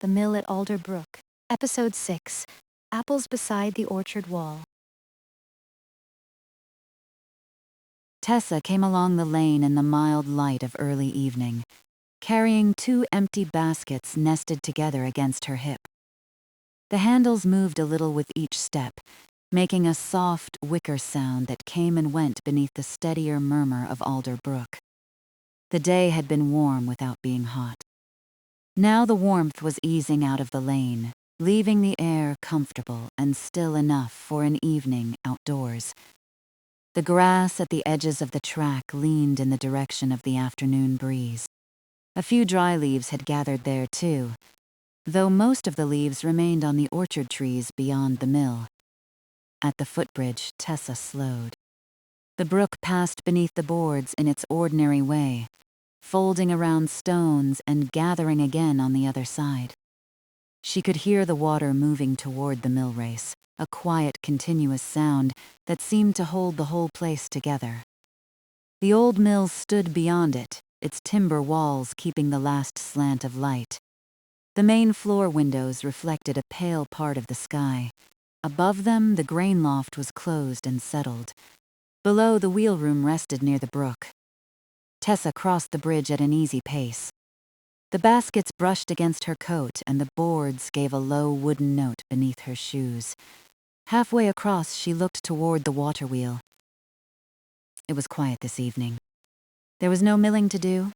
The Mill at Alder Brook. Episode 6. Apples Beside the Orchard Wall. Tessa came along the lane in the mild light of early evening, carrying 2 empty baskets nested together against her hip. The handles moved a little with each step, making a soft wicker sound that came and went beneath the steadier murmur of Alder Brook. The day had been warm without being hot. Now the warmth was easing out of the lane, leaving the air comfortable and still enough for an evening outdoors. The grass at the edges of the track leaned in the direction of the afternoon breeze. A few dry leaves had gathered there too, though most of the leaves remained on the orchard trees beyond the mill. At the footbridge, Tessa slowed. The brook passed beneath the boards in its ordinary way, folding around stones and gathering again on the other side. She could hear the water moving toward the mill race, a quiet, continuous sound that seemed to hold the whole place together. The old mill stood beyond it, its timber walls keeping the last slant of light. The main floor windows reflected a pale part of the sky. Above them, the grain loft was closed and settled. Below, the wheelroom rested near the brook. Tessa crossed the bridge at an easy pace. The baskets brushed against her coat, and the boards gave a low wooden note beneath her shoes. Halfway across, she looked toward the water wheel. It was quiet this evening. There was no milling to do,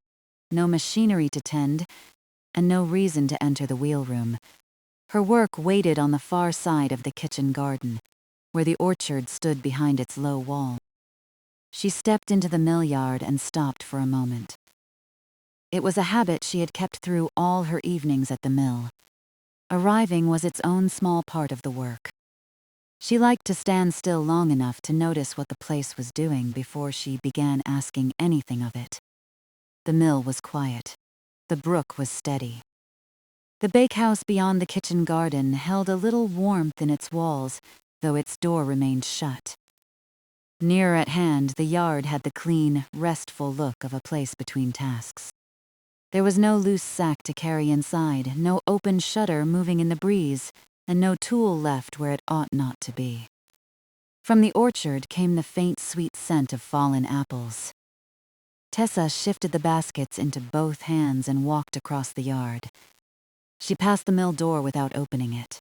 no machinery to tend, and no reason to enter the wheelroom. Her work waited on the far side of the kitchen garden, where the orchard stood behind its low wall. She stepped into the mill yard and stopped for a moment. It was a habit she had kept through all her evenings at the mill. Arriving was its own small part of the work. She liked to stand still long enough to notice what the place was doing before she began asking anything of it. The mill was quiet. The brook was steady. The bakehouse beyond the kitchen garden held a little warmth in its walls, though its door remained shut. Nearer at hand, the yard had the clean, restful look of a place between tasks. There was no loose sack to carry inside, no open shutter moving in the breeze, and no tool left where it ought not to be. From the orchard came the faint sweet scent of fallen apples. Tessa shifted the baskets into both hands and walked across the yard. She passed the mill door without opening it.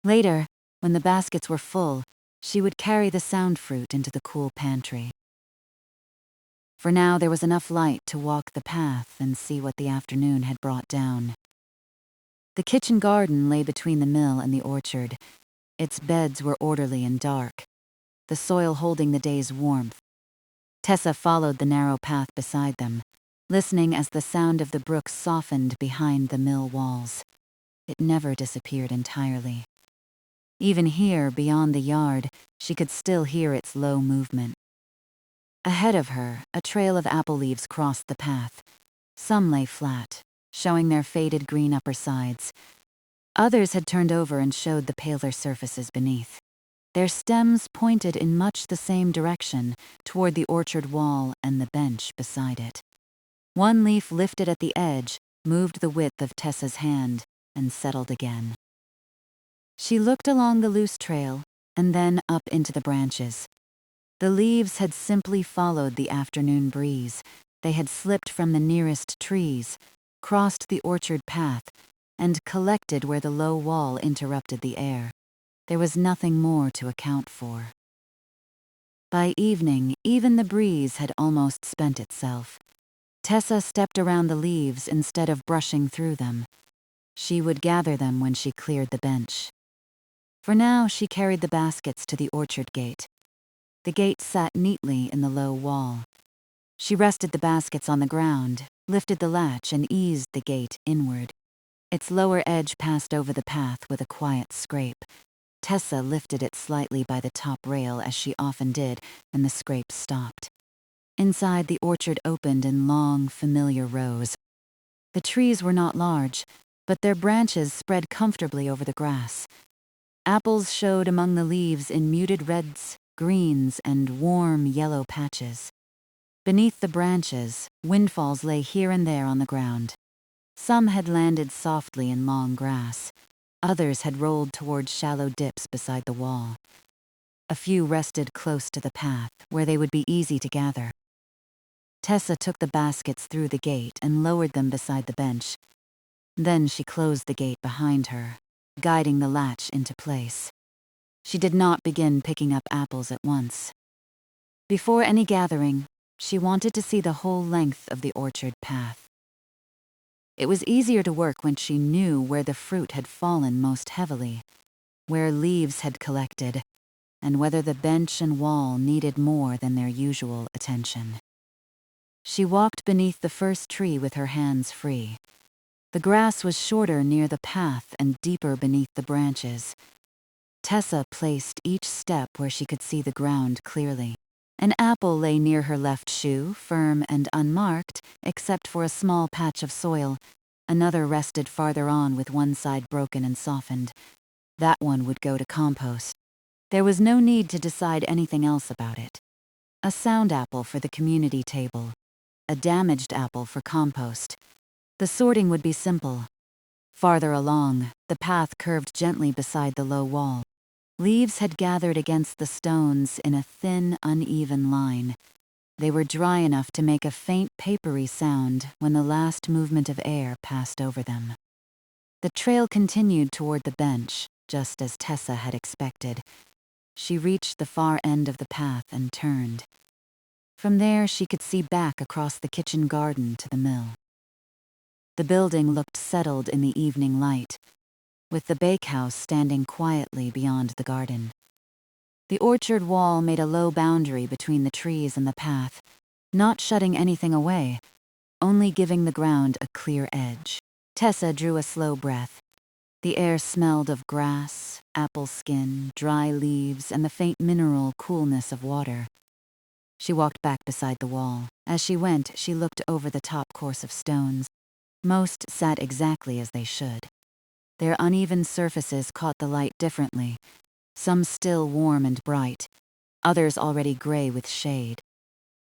Later, when the baskets were full, she would carry the sound fruit into the cool pantry. For now, there was enough light to walk the path and see what the afternoon had brought down. The kitchen garden lay between the mill and the orchard. Its beds were orderly and dark, the soil holding the day's warmth. Tessa followed the narrow path beside them, listening as the sound of the brook softened behind the mill walls. It never disappeared entirely. Even here, beyond the yard, she could still hear its low movement. Ahead of her, a trail of apple leaves crossed the path. Some lay flat, showing their faded green upper sides. Others had turned over and showed the paler surfaces beneath. Their stems pointed in much the same direction, toward the orchard wall and the bench beside it. One leaf lifted at the edge, moved the width of Tessa's hand, and settled again. She looked along the loose trail, and then up into the branches. The leaves had simply followed the afternoon breeze. They had slipped from the nearest trees, crossed the orchard path, and collected where the low wall interrupted the air. There was nothing more to account for. By evening, even the breeze had almost spent itself. Tessa stepped around the leaves instead of brushing through them. She would gather them when she cleared the bench. For now, she carried the baskets to the orchard gate. The gate sat neatly in the low wall. She rested the baskets on the ground, lifted the latch, and eased the gate inward. Its lower edge passed over the path with a quiet scrape. Tessa lifted it slightly by the top rail, as she often did, and the scrape stopped. Inside, the orchard opened in long, familiar rows. The trees were not large, but their branches spread comfortably over the grass. Apples showed among the leaves in muted reds, greens, and warm yellow patches. Beneath the branches, windfalls lay here and there on the ground. Some had landed softly in long grass. Others had rolled toward shallow dips beside the wall. A few rested close to the path, where they would be easy to gather. Tessa took the baskets through the gate and lowered them beside the bench. Then she closed the gate behind her, guiding the latch into place. She did not begin picking up apples at once. Before any gathering, she wanted to see the whole length of the orchard path. It was easier to work when she knew where the fruit had fallen most heavily, where leaves had collected, and whether the bench and wall needed more than their usual attention. She walked beneath the first tree with her hands free. The grass was shorter near the path and deeper beneath the branches. Tessa placed each step where she could see the ground clearly. An apple lay near her left shoe, firm and unmarked, except for a small patch of soil. Another rested farther on with one side broken and softened. That one would go to compost. There was no need to decide anything else about it. A sound apple for the community table. A damaged apple for compost. The sorting would be simple. Farther along, the path curved gently beside the low wall. Leaves had gathered against the stones in a thin, uneven line. They were dry enough to make a faint, papery sound when the last movement of air passed over them. The trail continued toward the bench, just as Tessa had expected. She reached the far end of the path and turned. From there, she could see back across the kitchen garden to the mill. The building looked settled in the evening light, with the bakehouse standing quietly beyond the garden. The orchard wall made a low boundary between the trees and the path, not shutting anything away, only giving the ground a clear edge. Tessa drew a slow breath. The air smelled of grass, apple skin, dry leaves, and the faint mineral coolness of water. She walked back beside the wall. As she went, she looked over the top course of stones. Most sat exactly as they should. Their uneven surfaces caught the light differently, some still warm and bright, others already gray with shade.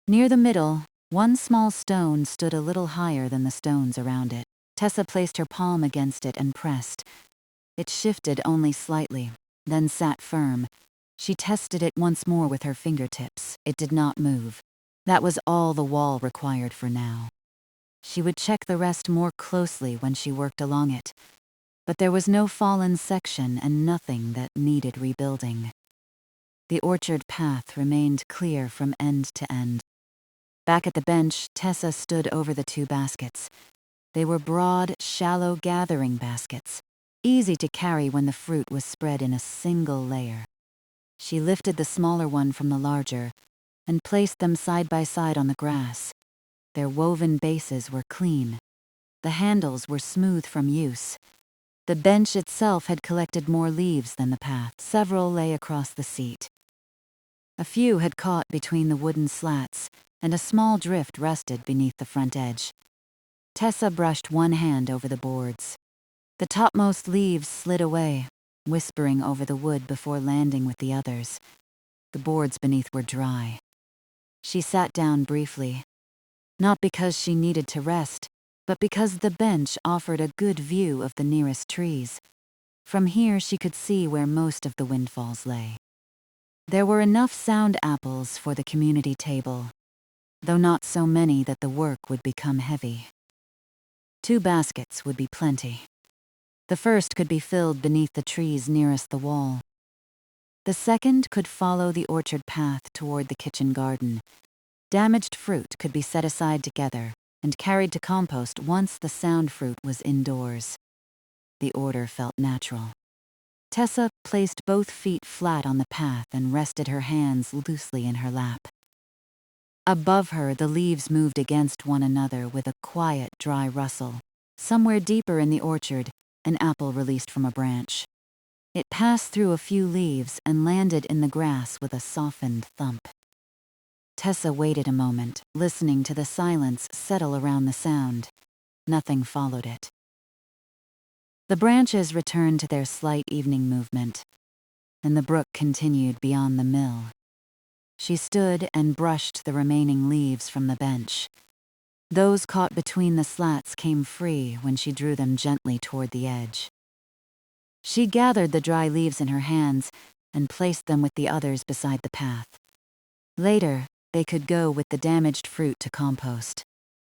Near the middle, one small stone stood a little higher than the stones around it. Tessa placed her palm against it and pressed. It shifted only slightly, then sat firm. She tested it once more with her fingertips. It did not move. That was all the wall required for now. She would check the rest more closely when she worked along it. But there was no fallen section and nothing that needed rebuilding. The orchard path remained clear from end to end. Back at the bench, Tessa stood over the two baskets. They were broad, shallow gathering baskets, easy to carry when the fruit was spread in a single layer. She lifted the smaller one from the larger and placed them side by side on the grass. Their woven bases were clean. The handles were smooth from use. The bench itself had collected more leaves than the path. Several lay across the seat. A few had caught between the wooden slats, and a small drift rested beneath the front edge. Tessa brushed one hand over the boards. The topmost leaves slid away, whispering over the wood before landing with the others. The boards beneath were dry. She sat down briefly, not because she needed to rest, but because the bench offered a good view of the nearest trees. From here she could see where most of the windfalls lay. There were enough sound apples for the community table, though not so many that the work would become heavy. 2 baskets would be plenty. The first could be filled beneath the trees nearest the wall. The second could follow the orchard path toward the kitchen garden. Damaged fruit could be set aside together and carried to compost once the sound fruit was indoors. The order felt natural. Tessa placed both feet flat on the path and rested her hands loosely in her lap. Above her, the leaves moved against one another with a quiet, dry rustle. Somewhere deeper in the orchard, an apple released from a branch. It passed through a few leaves and landed in the grass with a softened thump. Tessa waited a moment, listening to the silence settle around the sound. Nothing followed it. The branches returned to their slight evening movement, and the brook continued beyond the mill. She stood and brushed the remaining leaves from the bench. Those caught between the slats came free when she drew them gently toward the edge. She gathered the dry leaves in her hands and placed them with the others beside the path. Later, they could go with the damaged fruit to compost.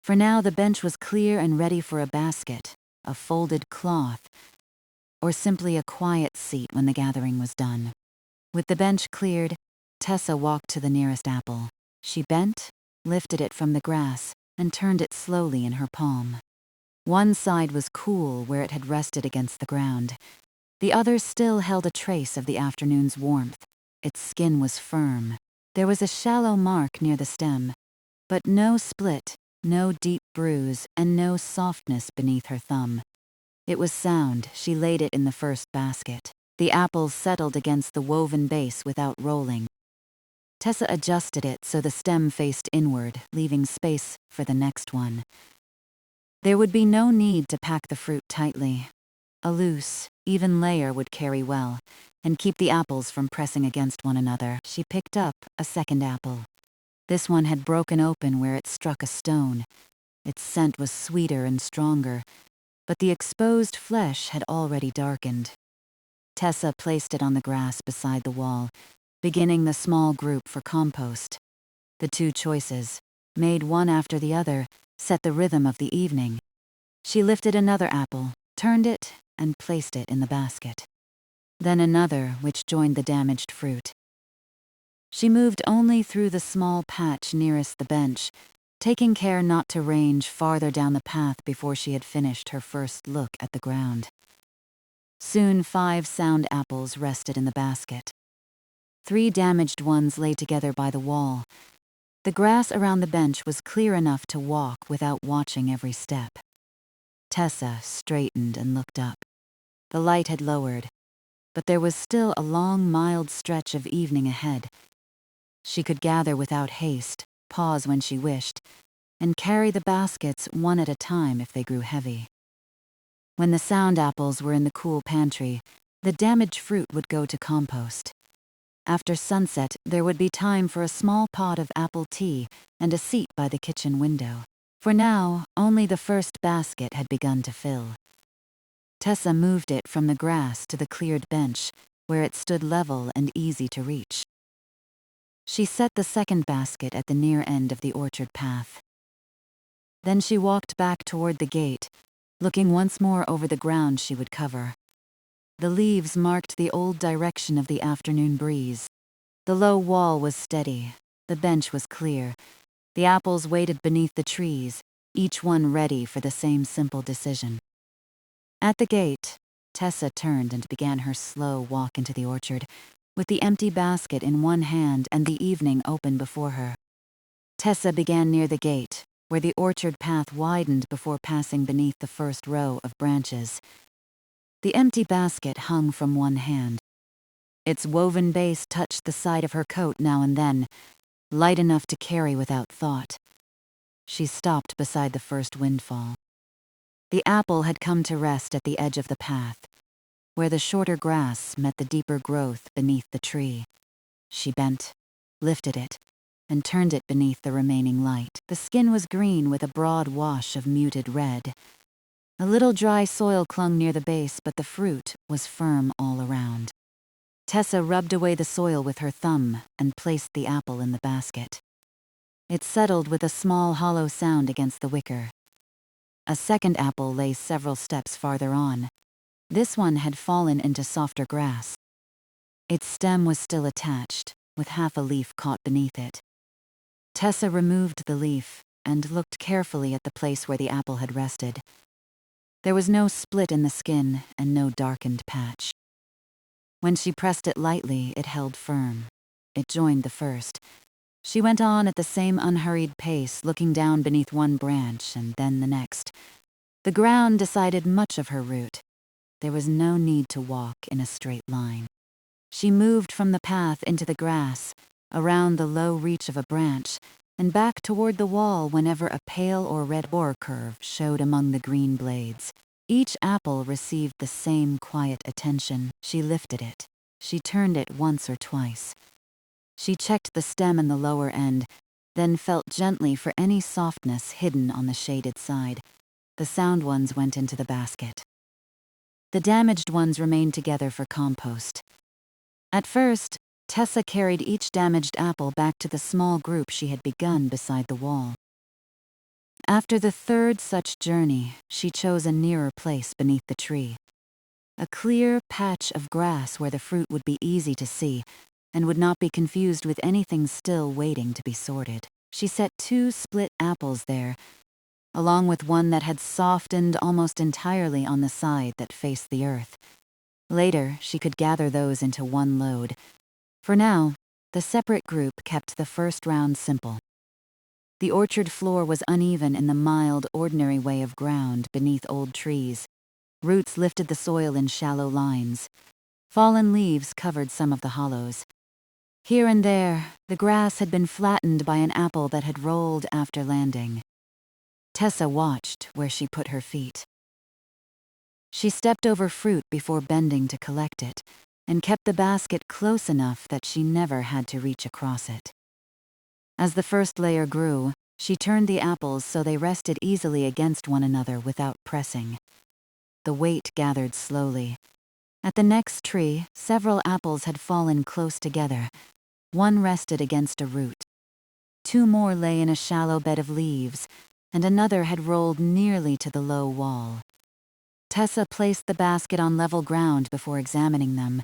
For now, the bench was clear and ready for a basket, a folded cloth, or simply a quiet seat when the gathering was done. With the bench cleared, Tessa walked to the nearest apple. She bent, lifted it from the grass, and turned it slowly in her palm. One side was cool where it had rested against the ground. The other still held a trace of the afternoon's warmth. Its skin was firm. There was a shallow mark near the stem, but no split, no deep bruise, and no softness beneath her thumb. It was sound. She laid it in the first basket. The apples settled against the woven base without rolling. Tessa adjusted it so the stem faced inward, leaving space for the next one. There would be no need to pack the fruit tightly. A loose, even layer would carry well, and keep the apples from pressing against one another. She picked up a second apple. This one had broken open where it struck a stone. Its scent was sweeter and stronger, but the exposed flesh had already darkened. Tessa placed it on the grass beside the wall, beginning the small group for compost. The two choices, made one after the other, set the rhythm of the evening. She lifted another apple, turned it, and placed it in the basket. Then another, which joined the damaged fruit. She moved only through the small patch nearest the bench, taking care not to range farther down the path before she had finished her first look at the ground. Soon 5 sound apples rested in the basket. 3 damaged ones lay together by the wall. The grass around the bench was clear enough to walk without watching every step. Tessa straightened and looked up. The light had lowered, but there was still a long, mild stretch of evening ahead. She could gather without haste, pause when she wished, and carry the baskets one at a time if they grew heavy. When the sound apples were in the cool pantry, the damaged fruit would go to compost. After sunset, there would be time for a small pot of apple tea and a seat by the kitchen window. For now, only the first basket had begun to fill. Tessa moved it from the grass to the cleared bench, where it stood level and easy to reach. She set the second basket at the near end of the orchard path. Then she walked back toward the gate, looking once more over the ground she would cover. The leaves marked the old direction of the afternoon breeze. The low wall was steady. The bench was clear. The apples waited beneath the trees, each one ready for the same simple decision. At the gate, Tessa turned and began her slow walk into the orchard, with the empty basket in one hand and the evening open before her. Tessa began near the gate, where the orchard path widened before passing beneath the first row of branches. The empty basket hung from one hand. Its woven base touched the side of her coat now and then, light enough to carry without thought. She stopped beside the first windfall. The apple had come to rest at the edge of the path, where the shorter grass met the deeper growth beneath the tree. She bent, lifted it, and turned it beneath the remaining light. The skin was green with a broad wash of muted red. A little dry soil clung near the base, but the fruit was firm all around. Tessa rubbed away the soil with her thumb and placed the apple in the basket. It settled with a small hollow sound against the wicker. A second apple lay several steps farther on. This one had fallen into softer grass. Its stem was still attached, with half a leaf caught beneath it. Tessa removed the leaf and looked carefully at the place where the apple had rested. There was no split in the skin and no darkened patch. When she pressed it lightly, it held firm. It joined the first. She went on at the same unhurried pace, looking down beneath one branch and then the next. The ground decided much of her route. There was no need to walk in a straight line. She moved from the path into the grass, around the low reach of a branch, and back toward the wall whenever a pale or red boar curve showed among the green blades. Each apple received the same quiet attention. She lifted it. She turned it once or twice. She checked the stem and the lower end, then felt gently for any softness hidden on the shaded side. The sound ones went into the basket. The damaged ones remained together for compost. At first, Tessa carried each damaged apple back to the small group she had begun beside the wall. After the third such journey, she chose a nearer place beneath the tree. A clear patch of grass where the fruit would be easy to see and would not be confused with anything still waiting to be sorted. She set 2 split apples there, along with one that had softened almost entirely on the side that faced the earth. Later, she could gather those into one load. For now, the separate group kept the first round simple. The orchard floor was uneven in the mild, ordinary way of ground beneath old trees. Roots lifted the soil in shallow lines. Fallen leaves covered some of the hollows. Here and there, the grass had been flattened by an apple that had rolled after landing. Tessa watched where she put her feet. She stepped over fruit before bending to collect it, and kept the basket close enough that she never had to reach across it. As the first layer grew, she turned the apples so they rested easily against one another without pressing. The weight gathered slowly. At the next tree, several apples had fallen close together. One rested against a root. 2 more lay in a shallow bed of leaves, and another had rolled nearly to the low wall. Tessa placed the basket on level ground before examining them.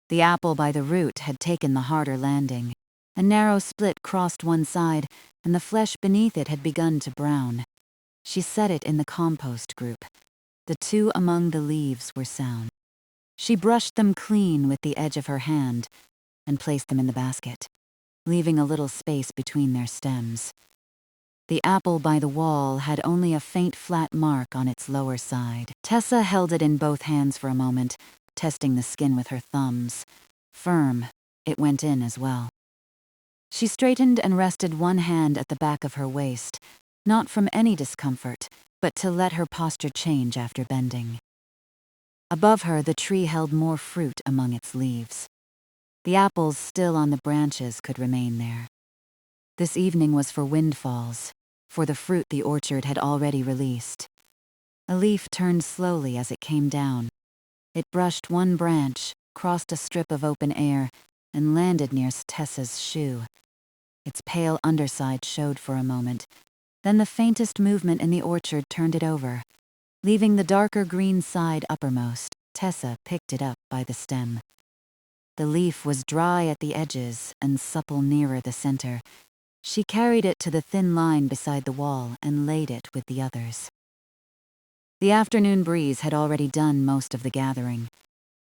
The apple by the root had taken the harder landing. A narrow split crossed one side, and the flesh beneath it had begun to brown. She set it in the compost group. The 2 among the leaves were sound. She brushed them clean with the edge of her hand and placed them in the basket, leaving a little space between their stems. The apple by the wall had only a faint flat mark on its lower side. Tessa held it in both hands for a moment, testing the skin with her thumbs. Firm, it went in as well. She straightened and rested one hand at the back of her waist, not from any discomfort, but to let her posture change after bending. Above her, the tree held more fruit among its leaves. The apples still on the branches could remain there. This evening was for windfalls, for the fruit the orchard had already released. A leaf turned slowly as it came down. It brushed one branch, crossed a strip of open air, and landed near Tessa's shoe. Its pale underside showed for a moment. Then the faintest movement in the orchard turned it over. Leaving the darker green side uppermost, Tessa picked it up by the stem. The leaf was dry at the edges and supple nearer the center. She carried it to the thin line beside the wall and laid it with the others. The afternoon breeze had already done most of the gathering.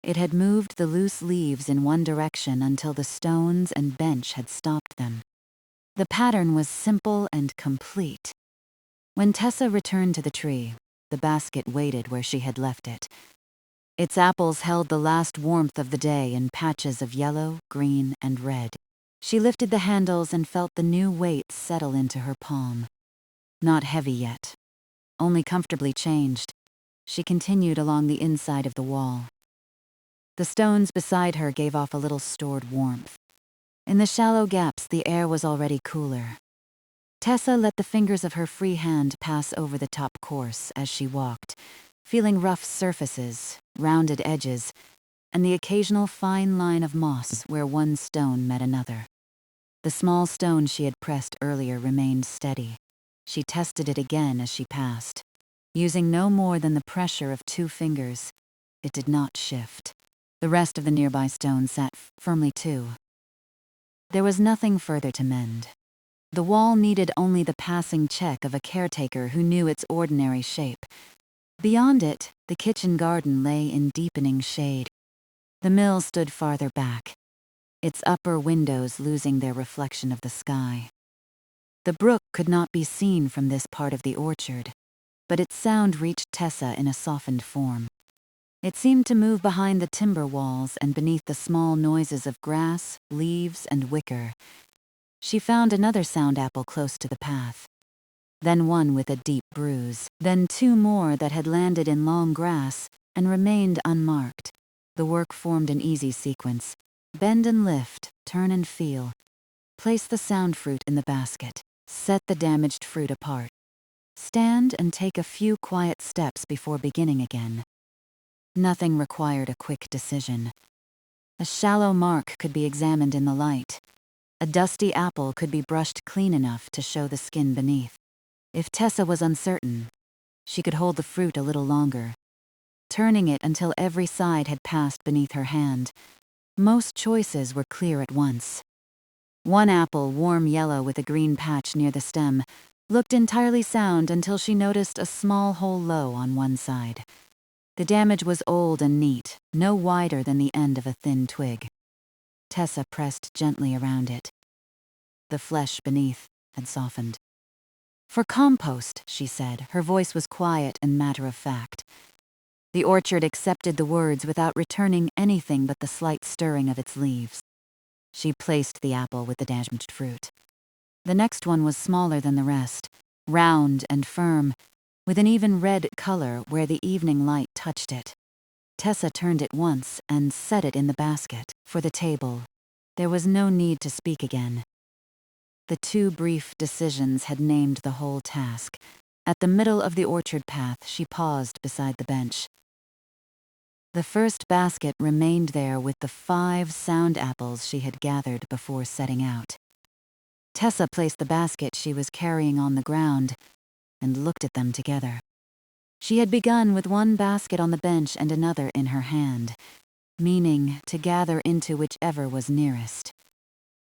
It had moved the loose leaves in one direction until the stones and bench had stopped them. The pattern was simple and complete. When Tessa returned to the tree, the basket waited where she had left it. Its apples held the last warmth of the day in patches of yellow, green, and red. She lifted the handles and felt the new weight settle into her palm. Not heavy yet, only comfortably changed. She continued along the inside of the wall. The stones beside her gave off a little stored warmth. In the shallow gaps, the air was already cooler. Tessa let the fingers of her free hand pass over the top course as she walked, feeling rough surfaces, rounded edges, and the occasional fine line of moss where one stone met another. The small stone she had pressed earlier remained steady. She tested it again as she passed. Using no more than the pressure of 2 fingers, it did not shift. The rest of the nearby stones sat firmly too. There was nothing further to mend. The wall needed only the passing check of a caretaker who knew its ordinary shape. Beyond it, the kitchen garden lay in deepening shade. The mill stood farther back, its upper windows losing their reflection of the sky. The brook could not be seen from this part of the orchard, but its sound reached Tessa in a softened form. It seemed to move behind the timber walls and beneath the small noises of grass, leaves, and wicker. She found another sound apple close to the path. Then one with a deep bruise, then 2 more that had landed in long grass and remained unmarked. The work formed an easy sequence. Bend and lift, turn and feel. Place the sound fruit in the basket. Set the damaged fruit apart. Stand and take a few quiet steps before beginning again. Nothing required a quick decision. A shallow mark could be examined in the light. A dusty apple could be brushed clean enough to show the skin beneath. If Tessa was uncertain, she could hold the fruit a little longer, turning it until every side had passed beneath her hand. Most choices were clear at once. One apple, warm yellow with a green patch near the stem, looked entirely sound until she noticed a small hole low on one side. The damage was old and neat, no wider than the end of a thin twig. Tessa pressed gently around it. The flesh beneath had softened. "For compost," she said. Her voice was quiet and matter-of-fact. The orchard accepted the words without returning anything but the slight stirring of its leaves. She placed the apple with the damaged fruit. The next one was smaller than the rest, round and firm, with an even red color where the evening light touched it. Tessa turned it once and set it in the basket. For the table, there was no need to speak again. The two brief decisions had named the whole task. At the middle of the orchard path, she paused beside the bench. The first basket remained there with the 5 sound apples she had gathered before setting out. Tessa placed the basket she was carrying on the ground and looked at them together. She had begun with one basket on the bench and another in her hand, meaning to gather into whichever was nearest.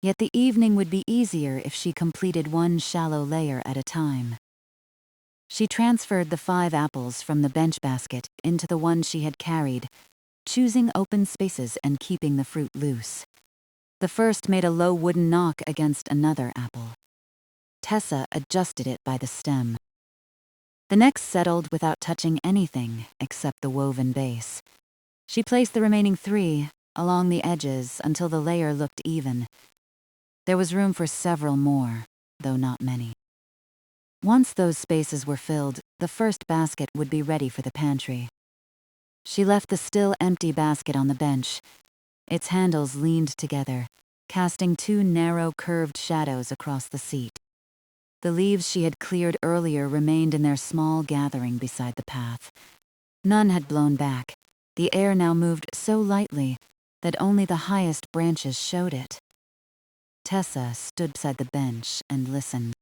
Yet the evening would be easier if she completed one shallow layer at a time. She transferred the 5 apples from the bench basket into the one she had carried, choosing open spaces and keeping the fruit loose. The first made a low wooden knock against another apple. Tessa adjusted it by the stem. The next settled without touching anything except the woven base. She placed the remaining 3 along the edges until the layer looked even. There was room for several more, though not many. Once those spaces were filled, the first basket would be ready for the pantry. She left the still empty basket on the bench. Its handles leaned together, casting 2 narrow, curved shadows across the seat. The leaves she had cleared earlier remained in their small gathering beside the path. None had blown back. The air now moved so lightly that only the highest branches showed it. Tessa stood beside the bench and listened.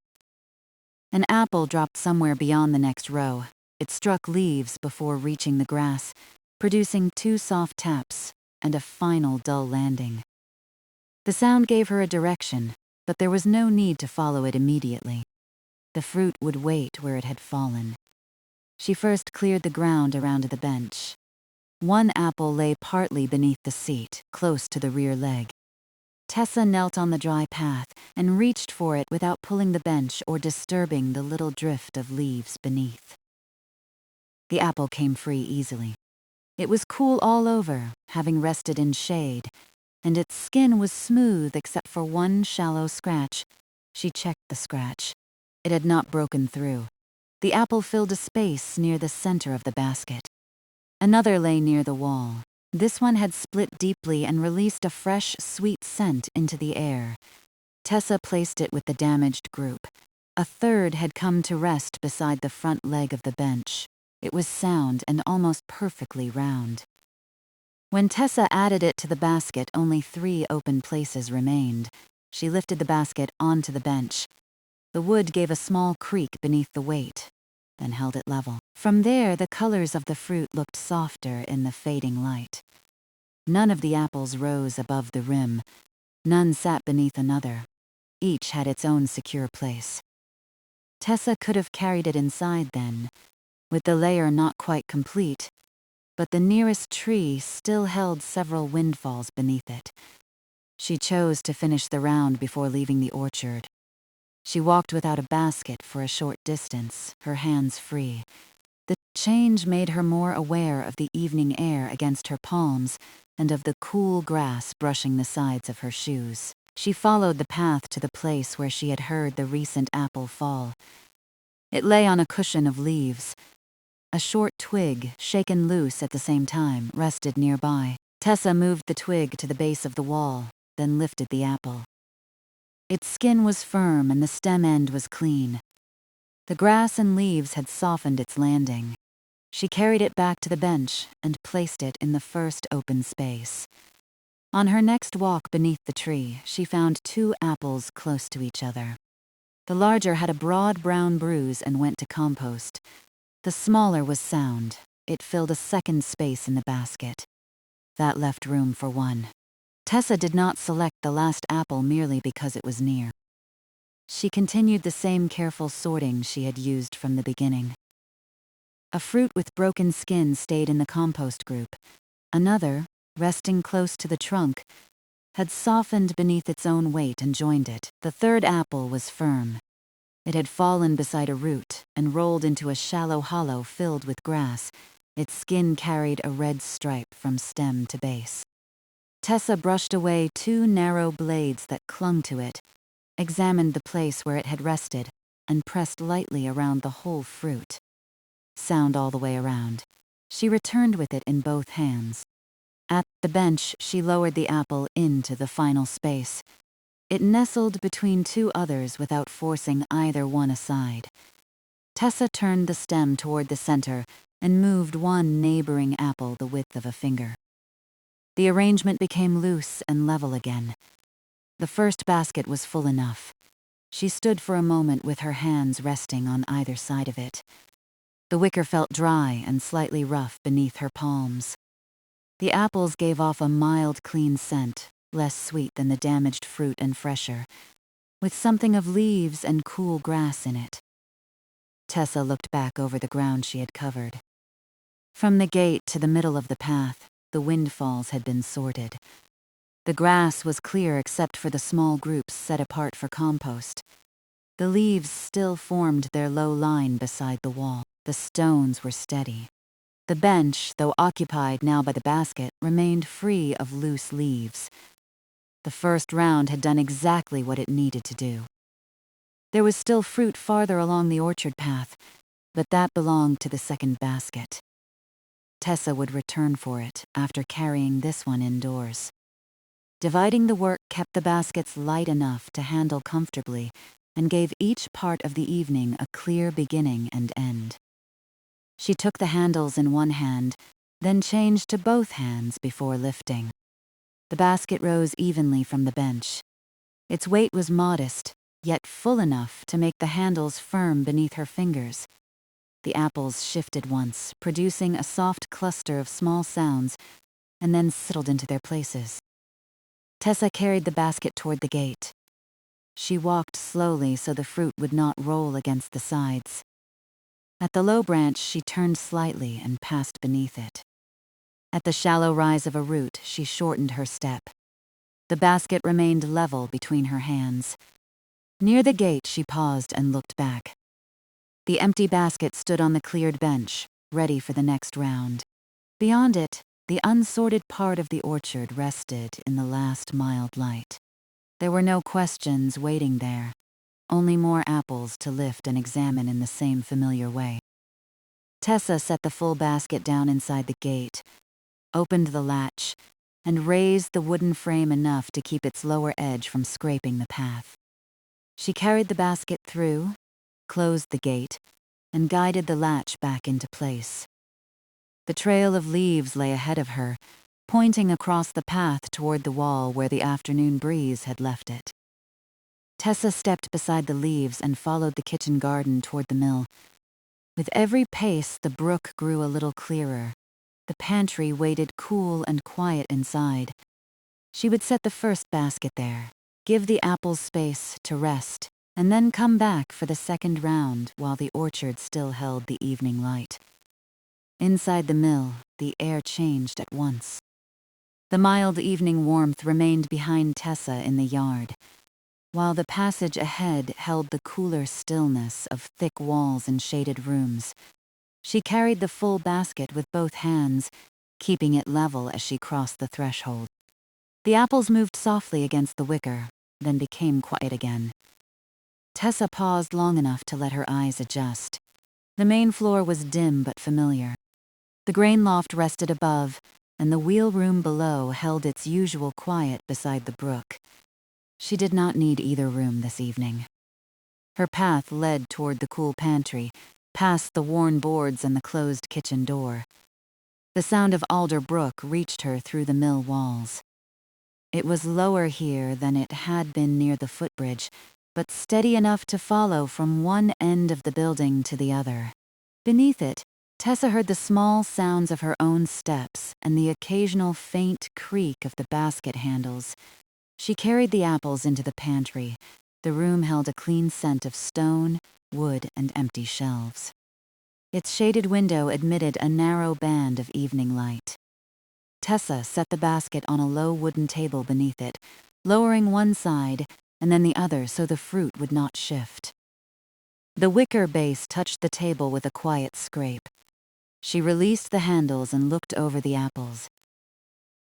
An apple dropped somewhere beyond the next row. It struck leaves before reaching the grass, producing 2 soft taps and a final dull landing. The sound gave her a direction, but there was no need to follow it immediately. The fruit would wait where it had fallen. She first cleared the ground around the bench. One apple lay partly beneath the seat, close to the rear leg. Tessa knelt on the dry path and reached for it without pulling the bench or disturbing the little drift of leaves beneath. The apple came free easily. It was cool all over, having rested in shade, and its skin was smooth except for one shallow scratch. She checked the scratch. It had not broken through. The apple filled a space near the center of the basket. Another lay near the wall. This one had split deeply and released a fresh, sweet scent into the air. Tessa placed it with the damaged group. A third had come to rest beside the front leg of the bench. It was sound and almost perfectly round. When Tessa added it to the basket, only 3 open places remained. She lifted the basket onto the bench. The wood gave a small creak beneath the weight, then held it level. From there, the colors of the fruit looked softer in the fading light. None of the apples rose above the rim. None sat beneath another. Each had its own secure place. Tessa could have carried it inside then, with the layer not quite complete, but the nearest tree still held several windfalls beneath it. She chose to finish the round before leaving the orchard. She walked without a basket for a short distance, her hands free. The change made her more aware of the evening air against her palms and of the cool grass brushing the sides of her shoes. She followed the path to the place where she had heard the recent apple fall. It lay on a cushion of leaves. A short twig, shaken loose at the same time, rested nearby. Tessa moved the twig to the base of the wall, then lifted the apple. Its skin was firm and the stem end was clean. The grass and leaves had softened its landing. She carried it back to the bench and placed it in the first open space. On her next walk beneath the tree, she found 2 apples close to each other. The larger had a broad brown bruise and went to compost. The smaller was sound. It filled a second space in the basket. That left room for 1. Tessa did not select the last apple merely because it was near. She continued the same careful sorting she had used from the beginning. A fruit with broken skin stayed in the compost group. Another, resting close to the trunk, had softened beneath its own weight and joined it. The third apple was firm. It had fallen beside a root and rolled into a shallow hollow filled with grass. Its skin carried a red stripe from stem to base. Tessa brushed away 2 narrow blades that clung to it, examined the place where it had rested, and pressed lightly around the whole fruit. Sound all the way around. She returned with it in both hands. At the bench, she lowered the apple into the final space. It nestled between 2 others without forcing either one aside. Tessa turned the stem toward the center and moved 1 neighboring apple the width of a finger. The arrangement became loose and level again. The first basket was full enough. She stood for a moment with her hands resting on either side of it. The wicker felt dry and slightly rough beneath her palms. The apples gave off a mild, clean scent, less sweet than the damaged fruit and fresher, with something of leaves and cool grass in it. Tessa looked back over the ground she had covered. From the gate to the middle of the path, the windfalls had been sorted. The grass was clear except for the small groups set apart for compost. The leaves still formed their low line beside the wall. The stones were steady. The bench, though occupied now by the basket, remained free of loose leaves. The first round had done exactly what it needed to do. There was still fruit farther along the orchard path, but that belonged to the second basket. Tessa would return for it after carrying this one indoors. Dividing the work kept the baskets light enough to handle comfortably and gave each part of the evening a clear beginning and end. She took the handles in one hand, then changed to both hands before lifting. The basket rose evenly from the bench. Its weight was modest, yet full enough to make the handles firm beneath her fingers. The apples shifted once, producing a soft cluster of small sounds, and then settled into their places. Tessa carried the basket toward the gate. She walked slowly so the fruit would not roll against the sides. At the low branch, she turned slightly and passed beneath it. At the shallow rise of a root, she shortened her step. The basket remained level between her hands. Near the gate, she paused and looked back. The empty basket stood on the cleared bench, ready for the next round. Beyond it, the unsorted part of the orchard rested in the last mild light. There were no questions waiting there, only more apples to lift and examine in the same familiar way. Tessa set the full basket down inside the gate, opened the latch, and raised the wooden frame enough to keep its lower edge from scraping the path. She carried the basket through, closed the gate, and guided the latch back into place. The trail of leaves lay ahead of her, pointing across the path toward the wall where the afternoon breeze had left it. Tessa stepped beside the leaves and followed the kitchen garden toward the mill. With every pace, the brook grew a little clearer. The pantry waited cool and quiet inside. She would set the first basket there, give the apples space to rest, and then come back for the second round while the orchard still held the evening light. Inside the mill, the air changed at once. The mild evening warmth remained behind Tessa in the yard, while the passage ahead held the cooler stillness of thick walls and shaded rooms. She carried the full basket with both hands, keeping it level as she crossed the threshold. The apples moved softly against the wicker, then became quiet again. Tessa paused long enough to let her eyes adjust. The main floor was dim but familiar. The grain loft rested above, and the wheel room below held its usual quiet beside the brook. She did not need either room this evening. Her path led toward the cool pantry, past the worn boards and the closed kitchen door. The sound of Alder Brook reached her through the mill walls. It was lower here than it had been near the footbridge, but steady enough to follow from one end of the building to the other. Beneath it, Tessa heard the small sounds of her own steps and the occasional faint creak of the basket handles. She carried the apples into the pantry. The room held a clean scent of stone, wood, and empty shelves. Its shaded window admitted a narrow band of evening light. Tessa set the basket on a low wooden table beneath it, lowering one side and then the other so the fruit would not shift. The wicker base touched the table with a quiet scrape. She released the handles and looked over the apples.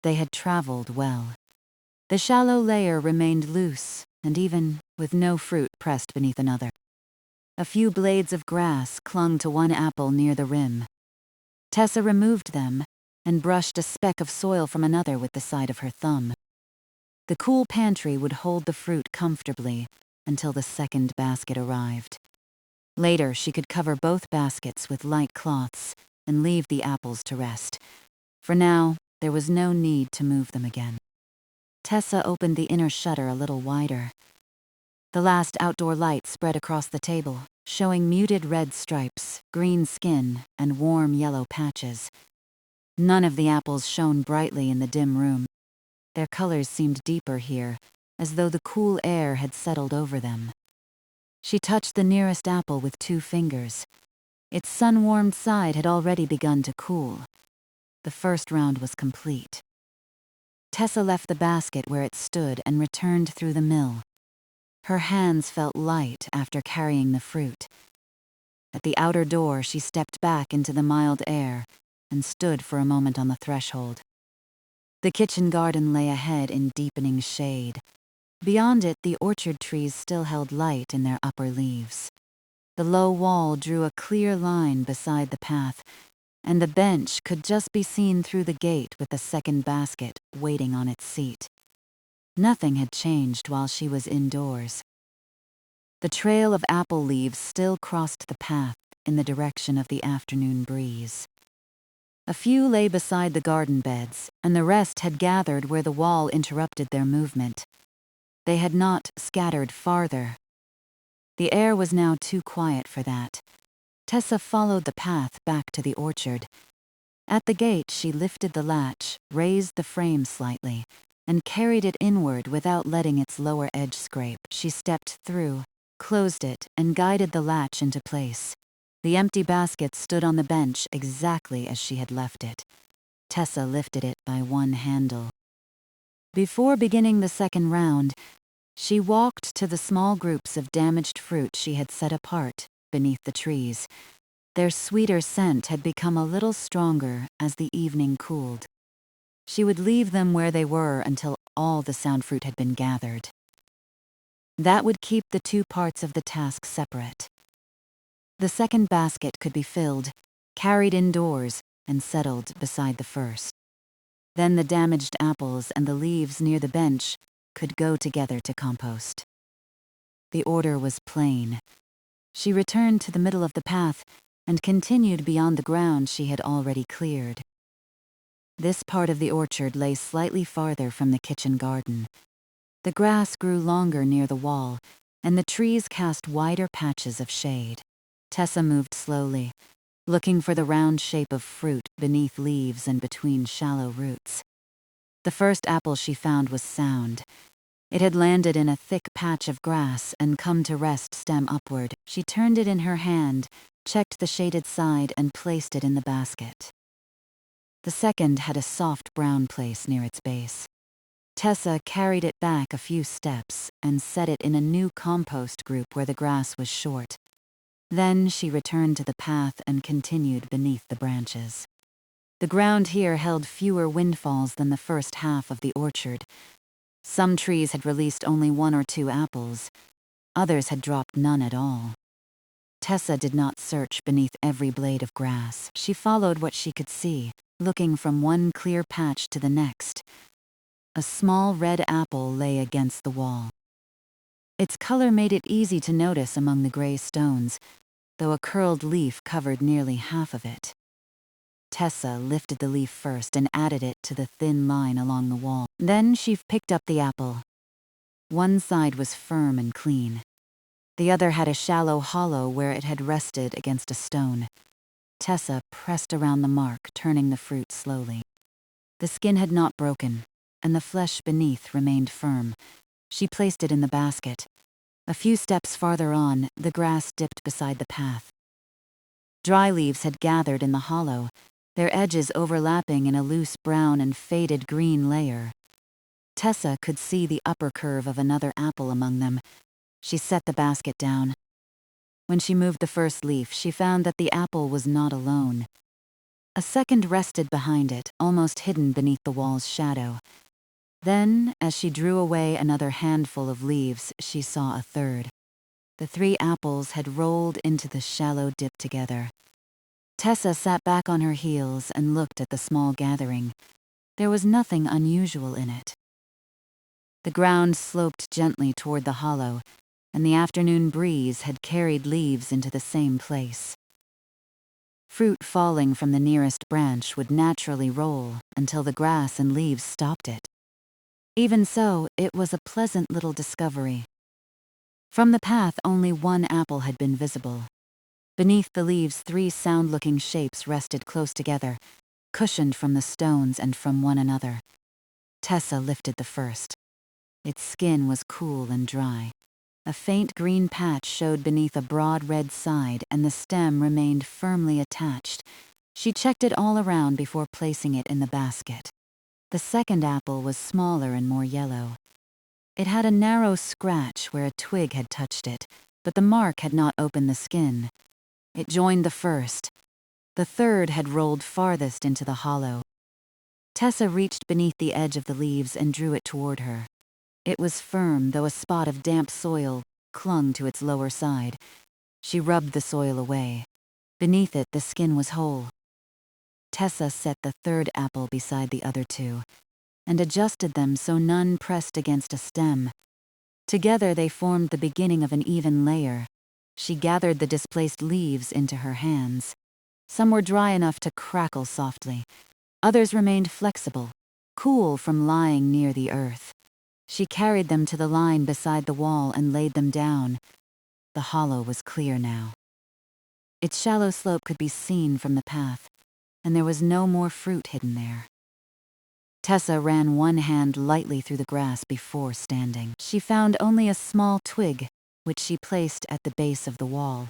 They had traveled well. The shallow layer remained loose, and even with no fruit pressed beneath another. A few blades of grass clung to one apple near the rim. Tessa removed them and brushed a speck of soil from another with the side of her thumb. The cool pantry would hold the fruit comfortably until the second basket arrived. Later, she could cover both baskets with light cloths and leave the apples to rest. For now, there was no need to move them again. Tessa opened the inner shutter a little wider. The last outdoor light spread across the table, showing muted red stripes, green skin, and warm yellow patches. None of the apples shone brightly in the dim room. Their colors seemed deeper here, as though the cool air had settled over them. She touched the nearest apple with 2 fingers. Its sun-warmed side had already begun to cool. The first round was complete. Tessa left the basket where it stood and returned through the mill. Her hands felt light after carrying the fruit. At the outer door, she stepped back into the mild air and stood for a moment on the threshold. The kitchen garden lay ahead in deepening shade. Beyond it, the orchard trees still held light in their upper leaves. The low wall drew a clear line beside the path, and the bench could just be seen through the gate with the second basket waiting on its seat. Nothing had changed while she was indoors. The trail of apple leaves still crossed the path in the direction of the afternoon breeze. A few lay beside the garden beds, and the rest had gathered where the wall interrupted their movement. They had not scattered farther. The air was now too quiet for that. Tessa followed the path back to the orchard. At the gate, she lifted the latch, raised the frame slightly, and carried it inward without letting its lower edge scrape. She stepped through, closed it, and guided the latch into place. The empty basket stood on the bench exactly as she had left it. Tessa lifted it by one handle. Before beginning the second round, she walked to the small groups of damaged fruit she had set apart beneath the trees. Their sweeter scent had become a little stronger as the evening cooled. She would leave them where they were until all the sound fruit had been gathered. That would keep the 2 parts of the task separate. The second basket could be filled, carried indoors, and settled beside the first. Then the damaged apples and the leaves near the bench could go together to compost. The order was plain. She returned to the middle of the path and continued beyond the ground she had already cleared. This part of the orchard lay slightly farther from the kitchen garden. The grass grew longer near the wall, and the trees cast wider patches of shade. Tessa moved slowly, looking for the round shape of fruit beneath leaves and between shallow roots. The first apple she found was sound. It had landed in a thick patch of grass and come to rest stem upward. She turned it in her hand, checked the shaded side, and placed it in the basket. The second had a soft brown place near its base. Tessa carried it back a few steps and set it in a new compost group where the grass was short. Then she returned to the path and continued beneath the branches. The ground here held fewer windfalls than the first half of the orchard. Some trees had released only 1 or 2 apples. Others had dropped none at all. Tessa did not search beneath every blade of grass. She followed what she could see, looking from one clear patch to the next. A small red apple lay against the wall. Its color made it easy to notice among the gray stones, though a curled leaf covered nearly half of it. Tessa lifted the leaf first and added it to the thin line along the wall. Then she picked up the apple. One side was firm and clean. The other had a shallow hollow where it had rested against a stone. Tessa pressed around the mark, turning the fruit slowly. The skin had not broken, and the flesh beneath remained firm. She placed it in the basket. A few steps farther on, the grass dipped beside the path. Dry leaves had gathered in the hollow, their edges overlapping in a loose brown and faded green layer. Tessa could see the upper curve of another apple among them. She set the basket down. When she moved the first leaf, she found that the apple was not alone. A second rested behind it, almost hidden beneath the wall's shadow. Then, as she drew away another handful of leaves, she saw a third. The 3 apples had rolled into the shallow dip together. Tessa sat back on her heels and looked at the small gathering. There was nothing unusual in it. The ground sloped gently toward the hollow, and the afternoon breeze had carried leaves into the same place. Fruit falling from the nearest branch would naturally roll until the grass and leaves stopped it. Even so, it was a pleasant little discovery. From the path, only 1 apple had been visible. Beneath the leaves, 3 sound-looking shapes rested close together, cushioned from the stones and from one another. Tessa lifted the first. Its skin was cool and dry. A faint green patch showed beneath a broad red side, and the stem remained firmly attached. She checked it all around before placing it in the basket. The second apple was smaller and more yellow. It had a narrow scratch where a twig had touched it, but the mark had not opened the skin. It joined the first. The third had rolled farthest into the hollow. Tessa reached beneath the edge of the leaves and drew it toward her. It was firm, though a spot of damp soil clung to its lower side. She rubbed the soil away. Beneath it, the skin was whole. Tessa set the third apple beside the other 2 and adjusted them so none pressed against a stem. Together they formed the beginning of an even layer. She gathered the displaced leaves into her hands. Some were dry enough to crackle softly. Others remained flexible, cool from lying near the earth. She carried them to the line beside the wall and laid them down. The hollow was clear now. Its shallow slope could be seen from the path, and there was no more fruit hidden there. Tessa ran one hand lightly through the grass before standing. She found only a small twig, which she placed at the base of the wall.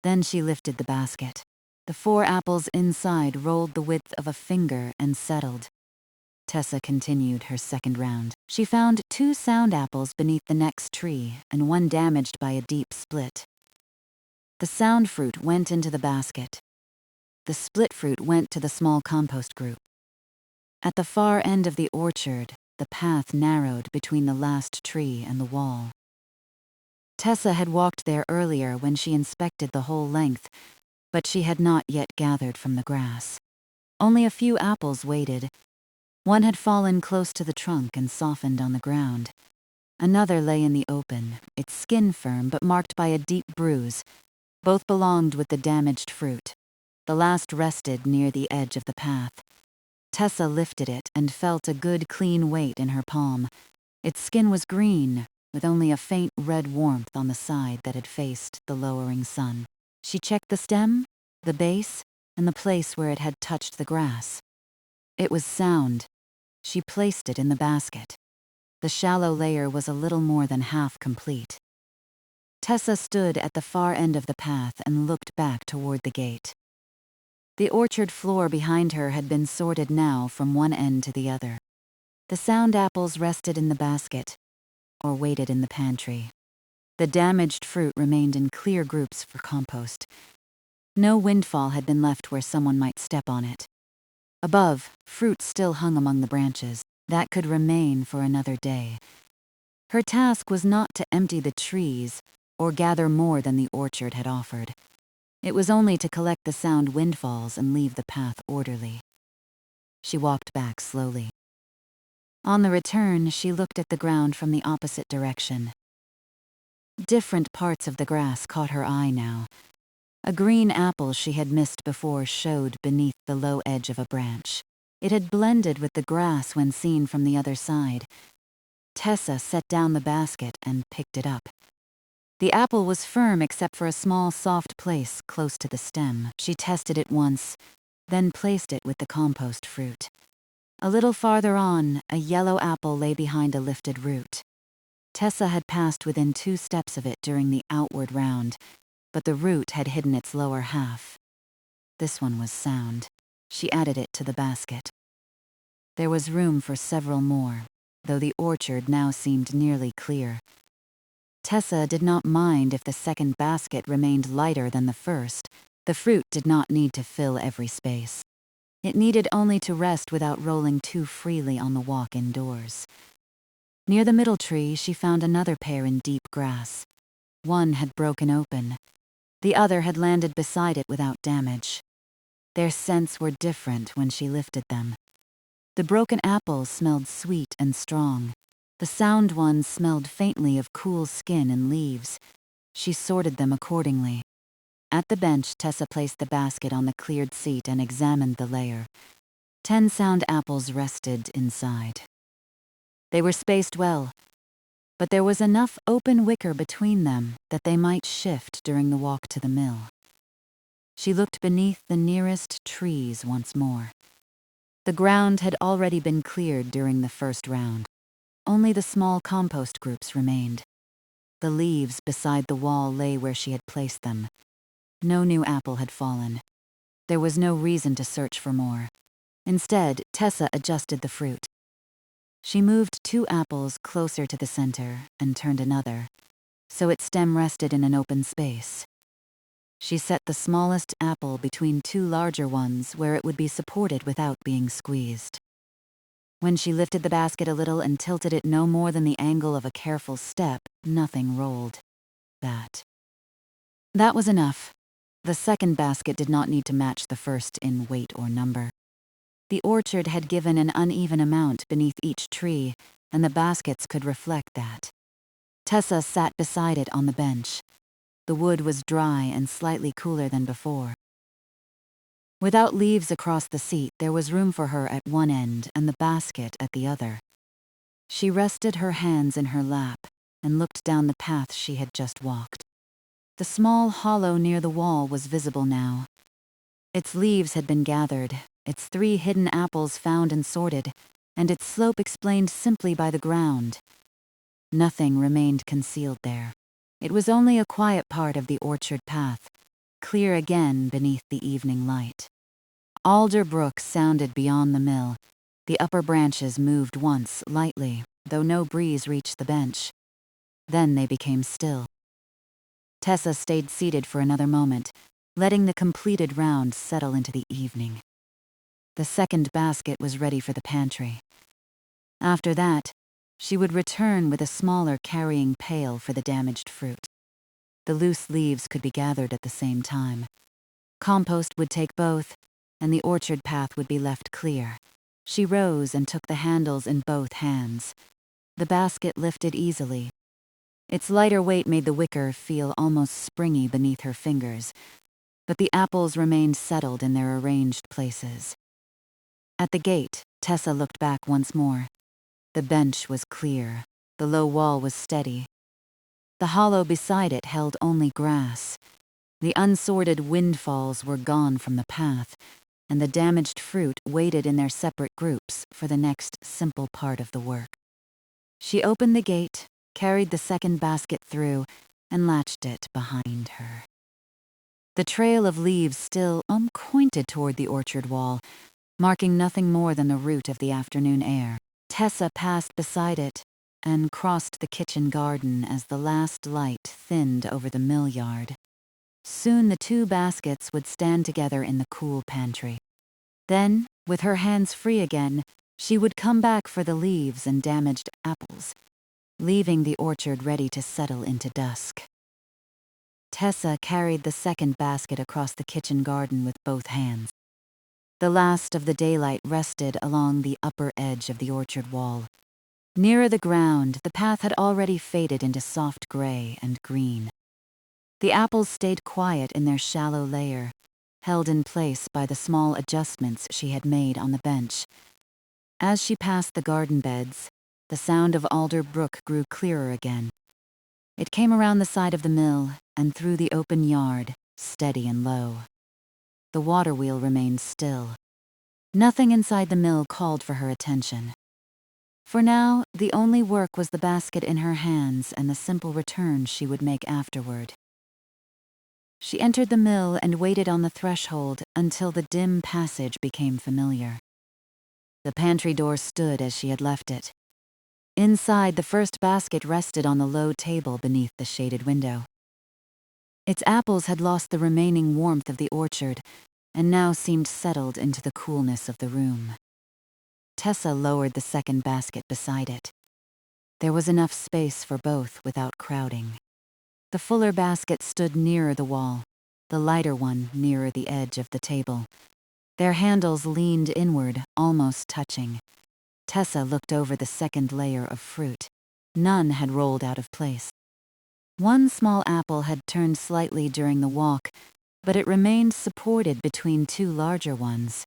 Then she lifted the basket. The 4 apples inside rolled the width of a finger and settled. Tessa continued her second round. She found 2 sound apples beneath the next tree and 1 damaged by a deep split. The sound fruit went into the basket. The split fruit went to the small compost group. At the far end of the orchard, the path narrowed between the last tree and the wall. Tessa had walked there earlier when she inspected the whole length, but she had not yet gathered from the grass. Only a few apples waited. One had fallen close to the trunk and softened on the ground. Another lay in the open, its skin firm but marked by a deep bruise. Both belonged with the damaged fruit. The last rested near the edge of the path. Tessa lifted it and felt a good clean weight in her palm. Its skin was green, with only a faint red warmth on the side that had faced the lowering sun. She checked the stem, the base, and the place where it had touched the grass. It was sound. She placed it in the basket. The shallow layer was a little more than half complete. Tessa stood at the far end of the path and looked back toward the gate. The orchard floor behind her had been sorted now from one end to the other. The sound apples rested in the basket, or waited in the pantry. The damaged fruit remained in clear groups for compost. No windfall had been left where someone might step on it. Above, fruit still hung among the branches. That could remain for another day. Her task was not to empty the trees or gather more than the orchard had offered. It was only to collect the sound windfalls and leave the path orderly. She walked back slowly. On the return, she looked at the ground from the opposite direction. Different parts of the grass caught her eye now. A green apple she had missed before showed beneath the low edge of a branch. It had blended with the grass when seen from the other side. Tessa set down the basket and picked it up. The apple was firm except for a small soft place close to the stem. She tested it once, then placed it with the compost fruit. A little farther on, a yellow apple lay behind a lifted root. Tessa had passed within 2 steps of it during the outward round, but the root had hidden its lower half. This one was sound. She added it to the basket. There was room for several more, though the orchard now seemed nearly clear. Tessa did not mind if the second basket remained lighter than the first. The fruit did not need to fill every space. It needed only to rest without rolling too freely on the walk indoors. Near the middle tree, she found another pair in deep grass. One had broken open. The other had landed beside it without damage. Their scents were different when she lifted them. The broken apples smelled sweet and strong. The sound ones smelled faintly of cool skin and leaves. She sorted them accordingly. At the bench, Tessa placed the basket on the cleared seat and examined the layer. 10 sound apples rested inside. They were spaced well, but there was enough open wicker between them that they might shift during the walk to the mill. She looked beneath the nearest trees once more. The ground had already been cleared during the first round. Only the small compost groups remained. The leaves beside the wall lay where she had placed them. No new apple had fallen. There was no reason to search for more. Instead, Tessa adjusted the fruit. She moved 2 apples closer to the center and turned another, so its stem rested in an open space. She set the smallest apple between 2 larger ones where it would be supported without being squeezed. When she lifted the basket a little and tilted it no more than the angle of a careful step, nothing rolled. That was enough. The second basket did not need to match the first in weight or number. The orchard had given an uneven amount beneath each tree, and the baskets could reflect that. Tessa sat beside it on the bench. The wood was dry and slightly cooler than before. Without leaves across the seat, there was room for her at one end and the basket at the other. She rested her hands in her lap and looked down the path she had just walked. The small hollow near the wall was visible now. Its leaves had been gathered, its 3 hidden apples found and sorted, and its slope explained simply by the ground. Nothing remained concealed there. It was only a quiet part of the orchard path, clear again beneath the evening light. Alder Brook sounded beyond the mill. The upper branches moved once, lightly, though no breeze reached the bench. Then they became still. Tessa stayed seated for another moment, letting the completed round settle into the evening. The second basket was ready for the pantry. After that, she would return with a smaller carrying pail for the damaged fruit. The loose leaves could be gathered at the same time. Compost would take both, and the orchard path would be left clear. She rose and took the handles in both hands. The basket lifted easily. Its lighter weight made the wicker feel almost springy beneath her fingers, but the apples remained settled in their arranged places. At the gate, Tessa looked back once more. The bench was clear. The low wall was steady. The hollow beside it held only grass. The unsorted windfalls were gone from the path, and the damaged fruit waited in their separate groups for the next simple part of the work. She opened the gate, carried the second basket through, and latched it behind her. The trail of leaves still pointed toward the orchard wall, marking nothing more than the root of the afternoon air. Tessa passed beside it and crossed the kitchen garden as the last light thinned over the mill yard. Soon the 2 baskets would stand together in the cool pantry. Then, with her hands free again, she would come back for the leaves and damaged apples, leaving the orchard ready to settle into dusk. Tessa carried the second basket across the kitchen garden with both hands. The last of the daylight rested along the upper edge of the orchard wall. Nearer the ground, the path had already faded into soft gray and green. The apples stayed quiet in their shallow layer, held in place by the small adjustments she had made on the bench. As she passed the garden beds, the sound of Alder Brook grew clearer again. It came around the side of the mill and through the open yard, steady and low. The water wheel remained still. Nothing inside the mill called for her attention. For now, the only work was the basket in her hands and the simple return she would make afterward. She entered the mill and waited on the threshold until the dim passage became familiar. The pantry door stood as she had left it. Inside, the first basket rested on the low table beneath the shaded window. Its apples had lost the remaining warmth of the orchard and now seemed settled into the coolness of the room. Tessa lowered the second basket beside it. There was enough space for both without crowding. The fuller basket stood nearer the wall, the lighter one nearer the edge of the table. Their handles leaned inward, almost touching. Tessa looked over the second layer of fruit. None had rolled out of place. One small apple had turned slightly during the walk, but it remained supported between two larger ones.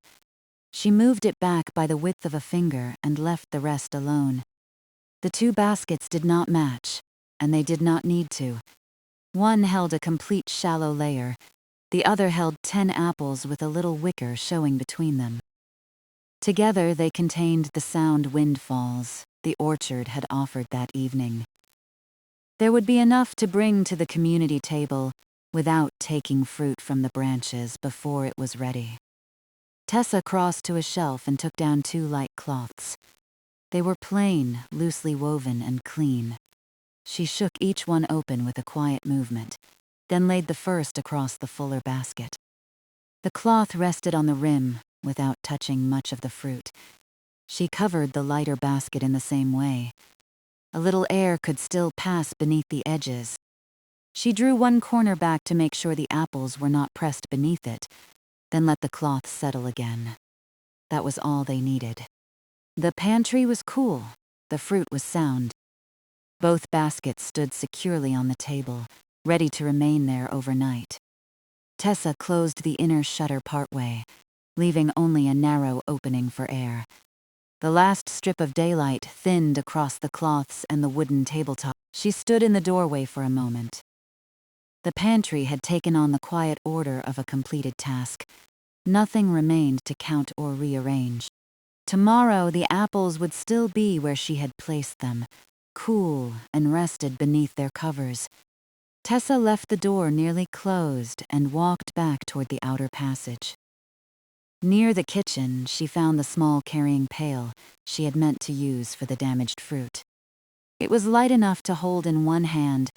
She moved it back by the width of a finger and left the rest alone. The two baskets did not match, and they did not need to. One held a complete shallow layer. The other held 10 apples with a little wicker showing between them. Together they contained the sound windfalls the orchard had offered that evening. There would be enough to bring to the community table without taking fruit from the branches before it was ready. Tessa crossed to a shelf and took down 2 light cloths. They were plain, loosely woven, and clean. She shook each one open with a quiet movement, then laid the first across the fuller basket. The cloth rested on the rim without touching much of the fruit. She covered the lighter basket in the same way. A little air could still pass beneath the edges. She drew one corner back to make sure the apples were not pressed beneath it, then let the cloth settle again. That was all they needed. The pantry was cool. The fruit was sound. Both baskets stood securely on the table, ready to remain there overnight. Tessa closed the inner shutter partway, leaving only a narrow opening for air. The last strip of daylight thinned across the cloths and the wooden tabletop. She stood in the doorway for a moment. The pantry had taken on the quiet order of a completed task. Nothing remained to count or rearrange. Tomorrow the apples would still be where she had placed them, cool and rested beneath their covers. Tessa left the door nearly closed and walked back toward the outer passage. Near the kitchen, she found the small carrying pail she had meant to use for the damaged fruit. It was light enough to hold in one hand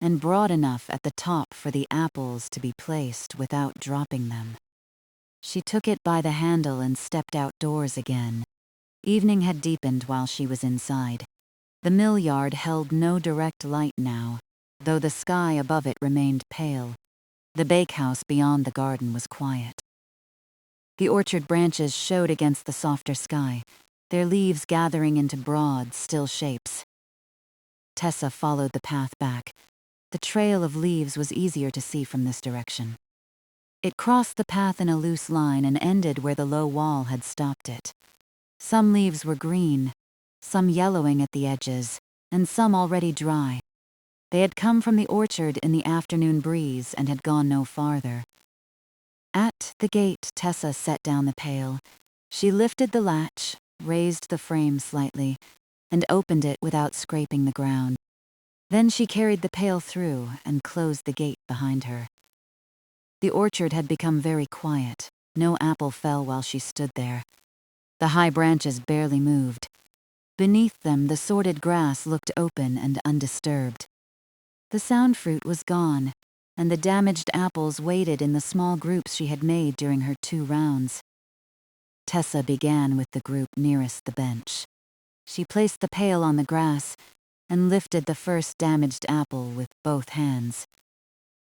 and broad enough at the top for the apples to be placed without dropping them. She took it by the handle and stepped outdoors again. Evening had deepened while she was inside. The mill yard held no direct light now, though the sky above it remained pale. The bakehouse beyond the garden was quiet. The orchard branches showed against the softer sky, their leaves gathering into broad, still shapes. Tessa followed the path back. The trail of leaves was easier to see from this direction. It crossed the path in a loose line and ended where the low wall had stopped it. Some leaves were green, some yellowing at the edges, and some already dry. They had come from the orchard in the afternoon breeze and had gone no farther. At the gate, Tessa set down the pail. She lifted the latch, raised the frame slightly, and opened it without scraping the ground. Then she carried the pail through and closed the gate behind her. The orchard had become very quiet. No apple fell while she stood there. The high branches barely moved. Beneath them, the sorted grass looked open and undisturbed. The sound fruit was gone, and the damaged apples waited in the small groups she had made during her 2 rounds. Tessa began with the group nearest the bench. She placed the pail on the grass and lifted the first damaged apple with both hands.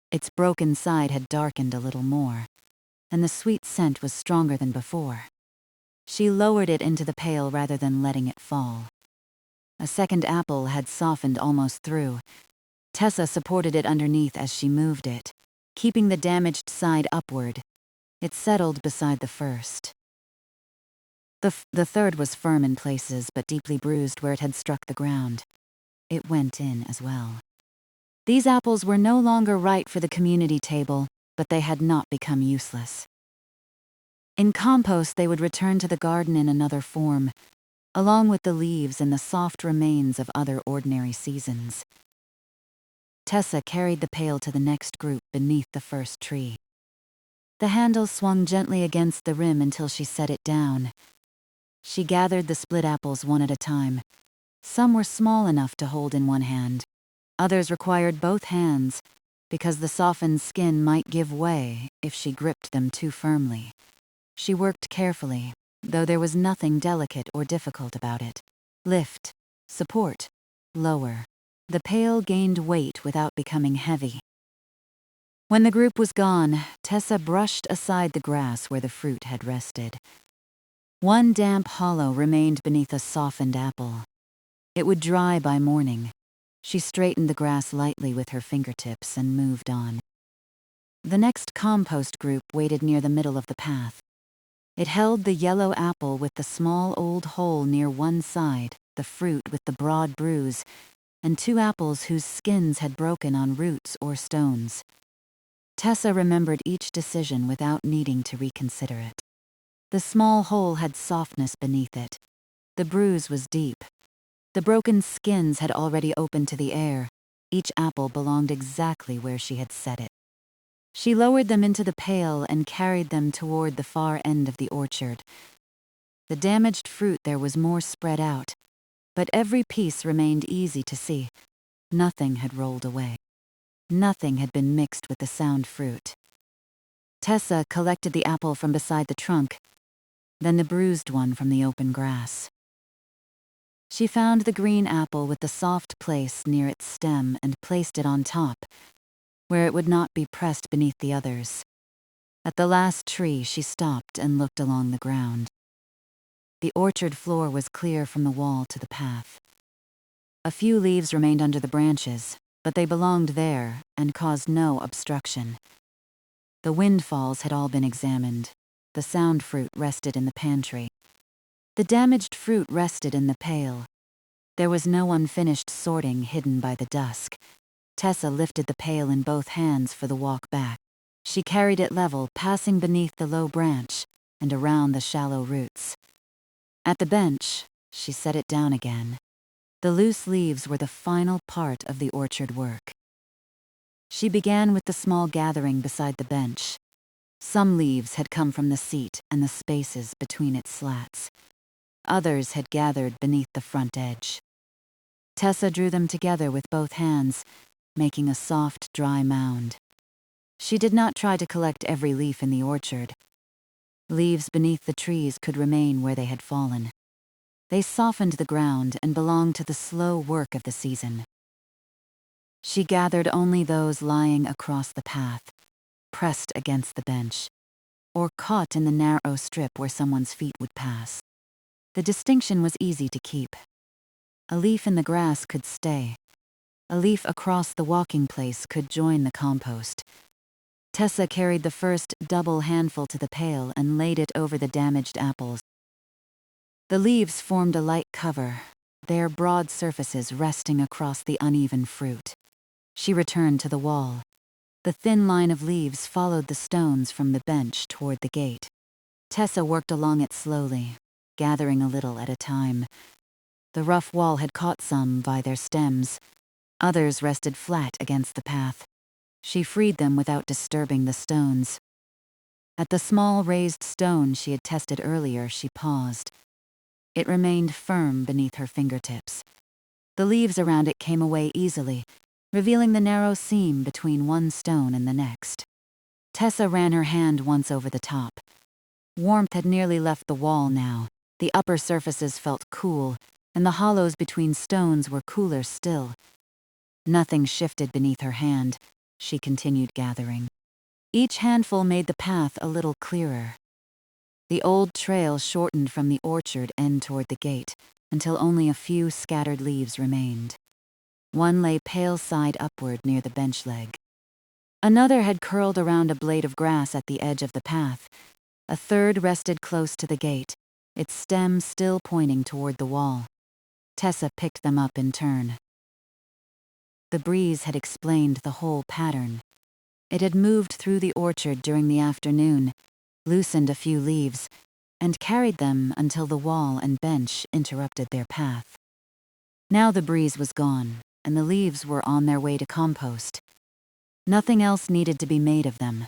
Its broken side had darkened a little more, and the sweet scent was stronger than before. She lowered it into the pail rather than letting it fall. A second apple had softened almost through. Tessa supported it underneath as she moved it, keeping the damaged side upward. It settled beside the first. The third was firm in places but deeply bruised where it had struck the ground. It went in as well. These apples were no longer right for the community table, but they had not become useless. In compost, they would return to the garden in another form, along with the leaves and the soft remains of other ordinary seasons. Tessa carried the pail to the next group beneath the first tree. The handle swung gently against the rim until she set it down. She gathered the split apples one at a time. Some were small enough to hold in one hand. Others required both hands, because the softened skin might give way if she gripped them too firmly. She worked carefully, though there was nothing delicate or difficult about it. Lift, support, lower. The pail gained weight without becoming heavy. When the group was gone, Tessa brushed aside the grass where the fruit had rested. One damp hollow remained beneath a softened apple. It would dry by morning. She straightened the grass lightly with her fingertips and moved on. The next compost group waited near the middle of the path. It held the yellow apple with the small old hole near one side, the fruit with the broad bruise, and two apples whose skins had broken on roots or stones. Tessa remembered each decision without needing to reconsider it. The small hole had softness beneath it. The bruise was deep. The broken skins had already opened to the air. Each apple belonged exactly where she had set it. She lowered them into the pail and carried them toward the far end of the orchard. The damaged fruit there was more spread out, but every piece remained easy to see. Nothing had rolled away. Nothing had been mixed with the sound fruit. Tessa collected the apple from beside the trunk, then the bruised one from the open grass. She found the green apple with the soft place near its stem and placed it on top, where it would not be pressed beneath the others. At the last tree, she stopped and looked along the ground. The orchard floor was clear from the wall to the path. A few leaves remained under the branches, but they belonged there and caused no obstruction. The windfalls had all been examined. The sound fruit rested in the pantry. The damaged fruit rested in the pail. There was no unfinished sorting hidden by the dusk. Tessa lifted the pail in both hands for the walk back. She carried it level, passing beneath the low branch and around the shallow roots. At the bench, she set it down again. The loose leaves were the final part of the orchard work. She began with the small gathering beside the bench. Some leaves had come from the seat and the spaces between its slats. Others had gathered beneath the front edge. Tessa drew them together with both hands, making a soft, dry mound. She did not try to collect every leaf in the orchard. Leaves beneath the trees could remain where they had fallen. They softened the ground and belonged to the slow work of the season. She gathered only those lying across the path, pressed against the bench, or caught in the narrow strip where someone's feet would pass. The distinction was easy to keep. A leaf in the grass could stay. A leaf across the walking place could join the compost. Tessa carried the first double handful to the pail and laid it over the damaged apples. The leaves formed a light cover, their broad surfaces resting across the uneven fruit. She returned to the wall. The thin line of leaves followed the stones from the bench toward the gate. Tessa worked along it slowly, gathering a little at a time. The rough wall had caught some by their stems. Others rested flat against the path. She freed them without disturbing the stones. At the small raised stone she had tested earlier, she paused. It remained firm beneath her fingertips. The leaves around it came away easily, revealing the narrow seam between one stone and the next. Tessa ran her hand once over the top. Warmth had nearly left the wall now. The upper surfaces felt cool, and the hollows between stones were cooler still. Nothing shifted beneath her hand. She continued gathering. Each handful made the path a little clearer. The old trail shortened from the orchard end toward the gate, until only a few scattered leaves remained. One lay pale side upward near the bench leg. Another had curled around a blade of grass at the edge of the path. A third rested close to the gate, its stem still pointing toward the wall. Tessa picked them up in turn. The breeze had explained the whole pattern. It had moved through the orchard during the afternoon, loosened a few leaves, and carried them until the wall and bench interrupted their path. Now the breeze was gone, and the leaves were on their way to compost. Nothing else needed to be made of them.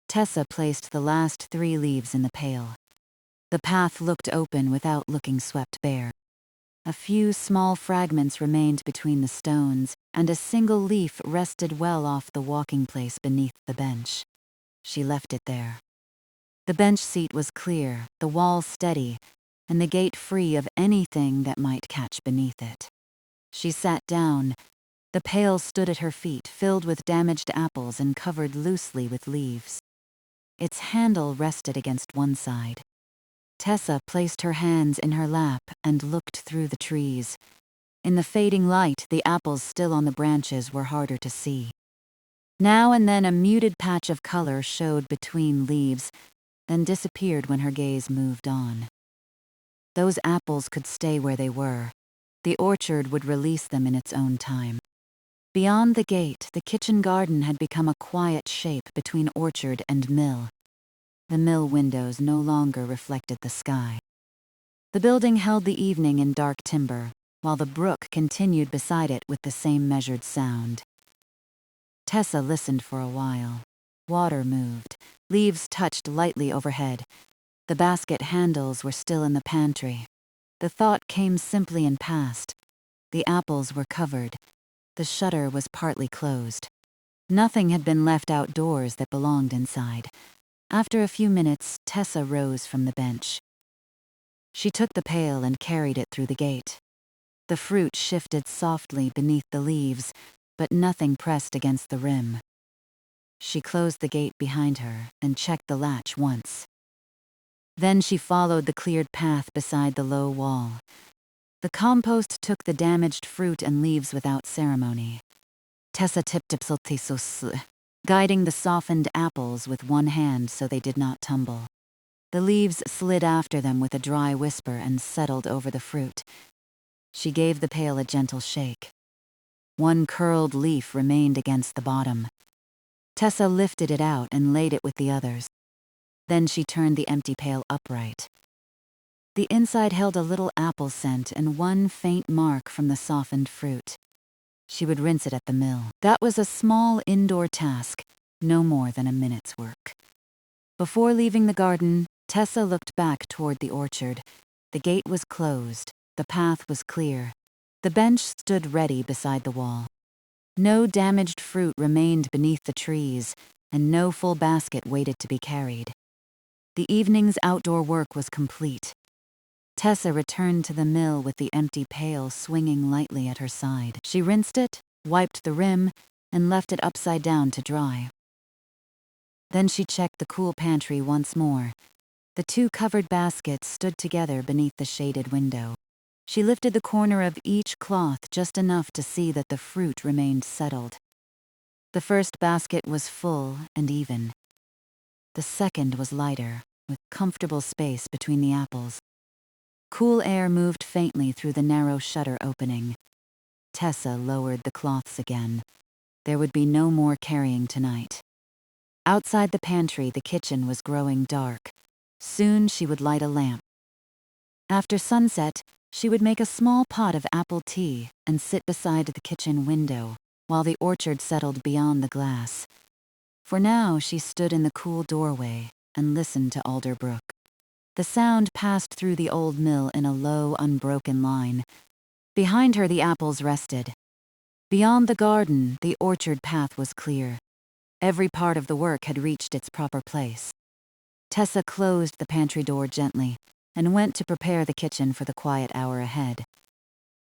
Tessa placed the last 3 leaves in the pail. The path looked open without looking swept bare. A few small fragments remained between the stones, and a single leaf rested well off the walking place beneath the bench. She left it there. The bench seat was clear, the wall steady, and the gate free of anything that might catch beneath it. She sat down. The pail stood at her feet, filled with damaged apples and covered loosely with leaves. Its handle rested against one side. Tessa placed her hands in her lap and looked through the trees. In the fading light, the apples still on the branches were harder to see. Now and then a muted patch of color showed between leaves, then disappeared when her gaze moved on. Those apples could stay where they were. The orchard would release them in its own time. Beyond the gate, the kitchen garden had become a quiet shape between orchard and mill. The mill windows no longer reflected the sky. The building held the evening in dark timber, while the brook continued beside it with the same measured sound. Tessa listened for a while. Water moved. Leaves touched lightly overhead. The basket handles were still in the pantry. The thought came simply and passed. The apples were covered. The shutter was partly closed. Nothing had been left outdoors that belonged inside. After a few minutes, Tessa rose from the bench. She took the pail and carried it through the gate. The fruit shifted softly beneath the leaves, but nothing pressed against the rim. She closed the gate behind her and checked the latch once. Then she followed the cleared path beside the low wall. The compost took the damaged fruit and leaves without ceremony. Tessa tipped guiding the softened apples with one hand so they did not tumble. The leaves slid after them with a dry whisper and settled over the fruit. She gave the pail a gentle shake. One curled leaf remained against the bottom. Tessa lifted it out and laid it with the others. Then she turned the empty pail upright. The inside held a little apple scent and one faint mark from the softened fruit. She would rinse it at the mill. That was a small indoor task, no more than a minute's work. Before leaving the garden, Tessa looked back toward the orchard. The gate was closed. The path was clear. The bench stood ready beside the wall. No damaged fruit remained beneath the trees, and no full basket waited to be carried. The evening's outdoor work was complete. Tessa returned to the mill with the empty pail swinging lightly at her side. She rinsed it, wiped the rim, and left it upside down to dry. Then she checked the cool pantry once more. The 2 covered baskets stood together beneath the shaded window. She lifted the corner of each cloth just enough to see that the fruit remained settled. The first basket was full and even. The second was lighter, with comfortable space between the apples. Cool air moved faintly through the narrow shutter opening. Tessa lowered the cloths again. There would be no more carrying tonight. Outside the pantry, the kitchen was growing dark. Soon she would light a lamp. After sunset, she would make a small pot of apple tea and sit beside the kitchen window while the orchard settled beyond the glass. For now, she stood in the cool doorway and listened to Alder Brook. The sound passed through the old mill in a low, unbroken line. Behind her, the apples rested. Beyond the garden, the orchard path was clear. Every part of the work had reached its proper place. Tessa closed the pantry door gently and went to prepare the kitchen for the quiet hour ahead.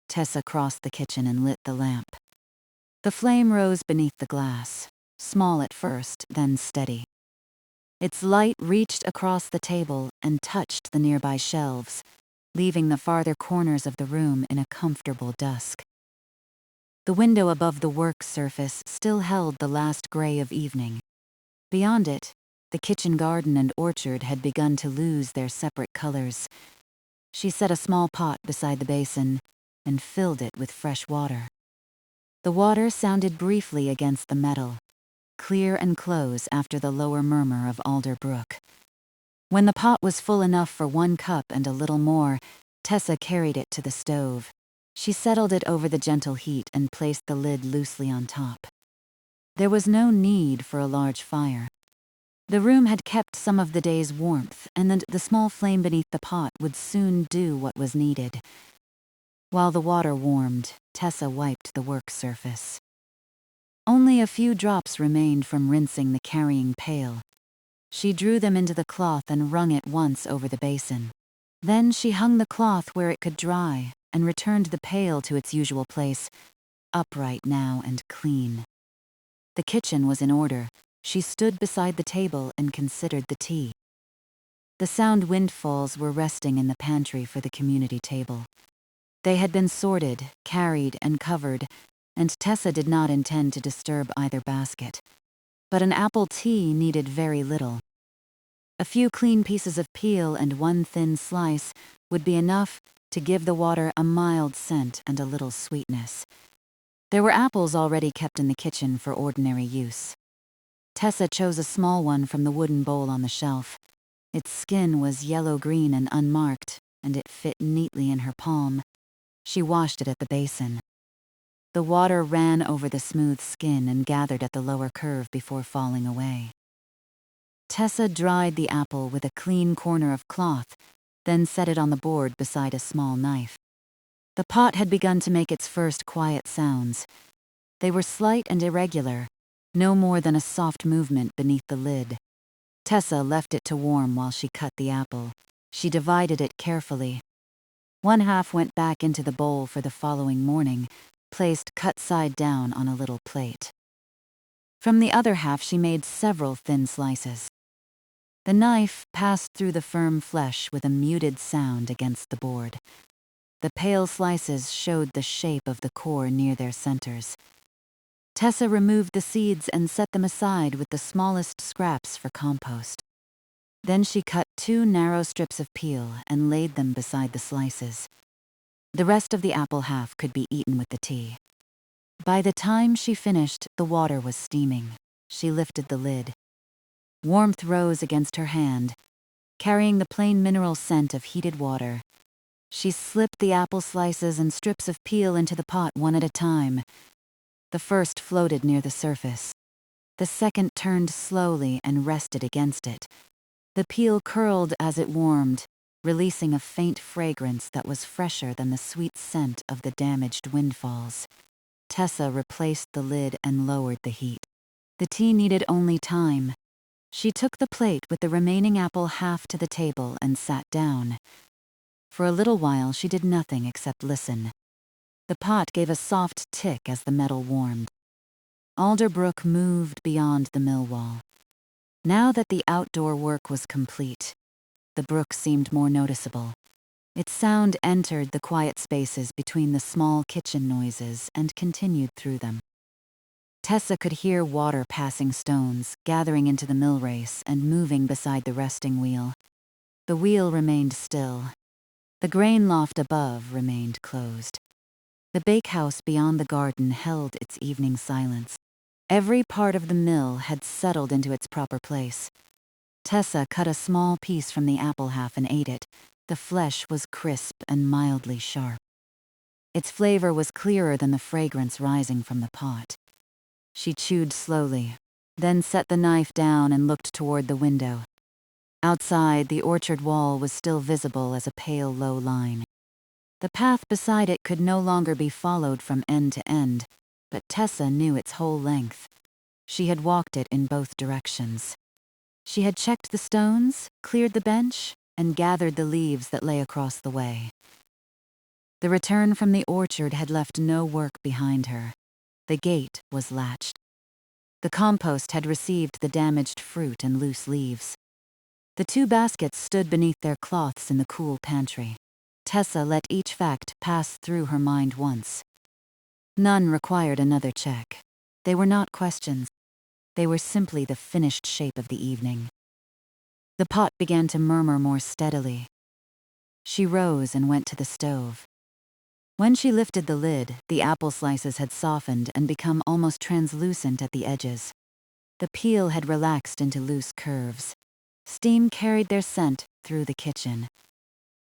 Tessa crossed the kitchen and lit the lamp. The flame rose beneath the glass, small at first, then steady. Its light reached across the table and touched the nearby shelves. leaving the farther corners of the room in a comfortable dusk. The window above the work surface still held the last gray of evening. Beyond it, the kitchen garden and orchard had begun to lose their separate colors. She set a small pot beside the basin and filled it with fresh water. The water sounded briefly against the metal, clear and close after the lower murmur of Alder Brook. When the pot was full enough for 1 cup and a little more, Tessa carried it to the stove. She settled it over the gentle heat and placed the lid loosely on top. There was no need for a large fire. The room had kept some of the day's warmth, and the small flame beneath the pot would soon do what was needed. While the water warmed, Tessa wiped the work surface. Only a few drops remained from rinsing the carrying pail. She drew them into the cloth and wrung it once over the basin. Then she hung the cloth where it could dry and returned the pail to its usual place, upright now and clean. The kitchen was in order. She stood beside the table and considered the tea. The sound windfalls were resting in the pantry for the community table. They had been sorted, carried, and covered, and Tessa did not intend to disturb either basket. But an apple tea needed very little. A few clean pieces of peel and 1 thin slice would be enough to give the water a mild scent and a little sweetness. There were apples already kept in the kitchen for ordinary use. Tessa chose a small one from the wooden bowl on the shelf. Its skin was yellow-green and unmarked, and it fit neatly in her palm. She washed it at the basin. The water ran over the smooth skin and gathered at the lower curve before falling away. Tessa dried the apple with a clean corner of cloth, then set it on the board beside a small knife. The pot had begun to make its first quiet sounds. They were slight and irregular, no more than a soft movement beneath the lid. Tessa left it to warm while she cut the apple. She divided it carefully. 1 half went back into the bowl for the following morning, placed cut side down on a little plate. From the other half she made several thin slices. The knife passed through the firm flesh with a muted sound against the board. The pale slices showed the shape of the core near their centers. Tessa removed the seeds and set them aside with the smallest scraps for compost. Then she cut 2 narrow strips of peel and laid them beside the slices. The rest of the apple half could be eaten with the tea. By the time she finished, the water was steaming. She lifted the lid. Warmth rose against her hand, carrying the plain mineral scent of heated water. She slipped the apple slices and strips of peel into the pot one at a time. The first floated near the surface. The second turned slowly and rested against it. The peel curled as it warmed, releasing a faint fragrance that was fresher than the sweet scent of the damaged windfalls. Tessa replaced the lid and lowered the heat. The tea needed only time. She took the plate with the remaining apple half to the table and sat down. For a little while she did nothing except listen. The pot gave a soft tick as the metal warmed. Alder Brook moved beyond the mill wall. Now that the outdoor work was complete, the brook seemed more noticeable. Its sound entered the quiet spaces between the small kitchen noises and continued through them. Tessa could hear water passing stones, gathering into the mill race and moving beside the resting wheel. The wheel remained still. The grain loft above remained closed. The bakehouse beyond the garden held its evening silence. Every part of the mill had settled into its proper place. Tessa cut a small piece from the apple half and ate it. The flesh was crisp and mildly sharp. Its flavor was clearer than the fragrance rising from the pot. She chewed slowly, then set the knife down and looked toward the window. Outside, the orchard wall was still visible as a pale, low line. The path beside it could no longer be followed from end to end, but Tessa knew its whole length. She had walked it in both directions. She had checked the stones, cleared the bench, and gathered the leaves that lay across the way. The return from the orchard had left no work behind her. The gate was latched. The compost had received the damaged fruit and loose leaves. The 2 baskets stood beneath their cloths in the cool pantry. Tessa let each fact pass through her mind once. None required another check. They were not questions. They were simply the finished shape of the evening. The pot began to murmur more steadily. She rose and went to the stove. When she lifted the lid, the apple slices had softened and become almost translucent at the edges. The peel had relaxed into loose curves. Steam carried their scent through the kitchen.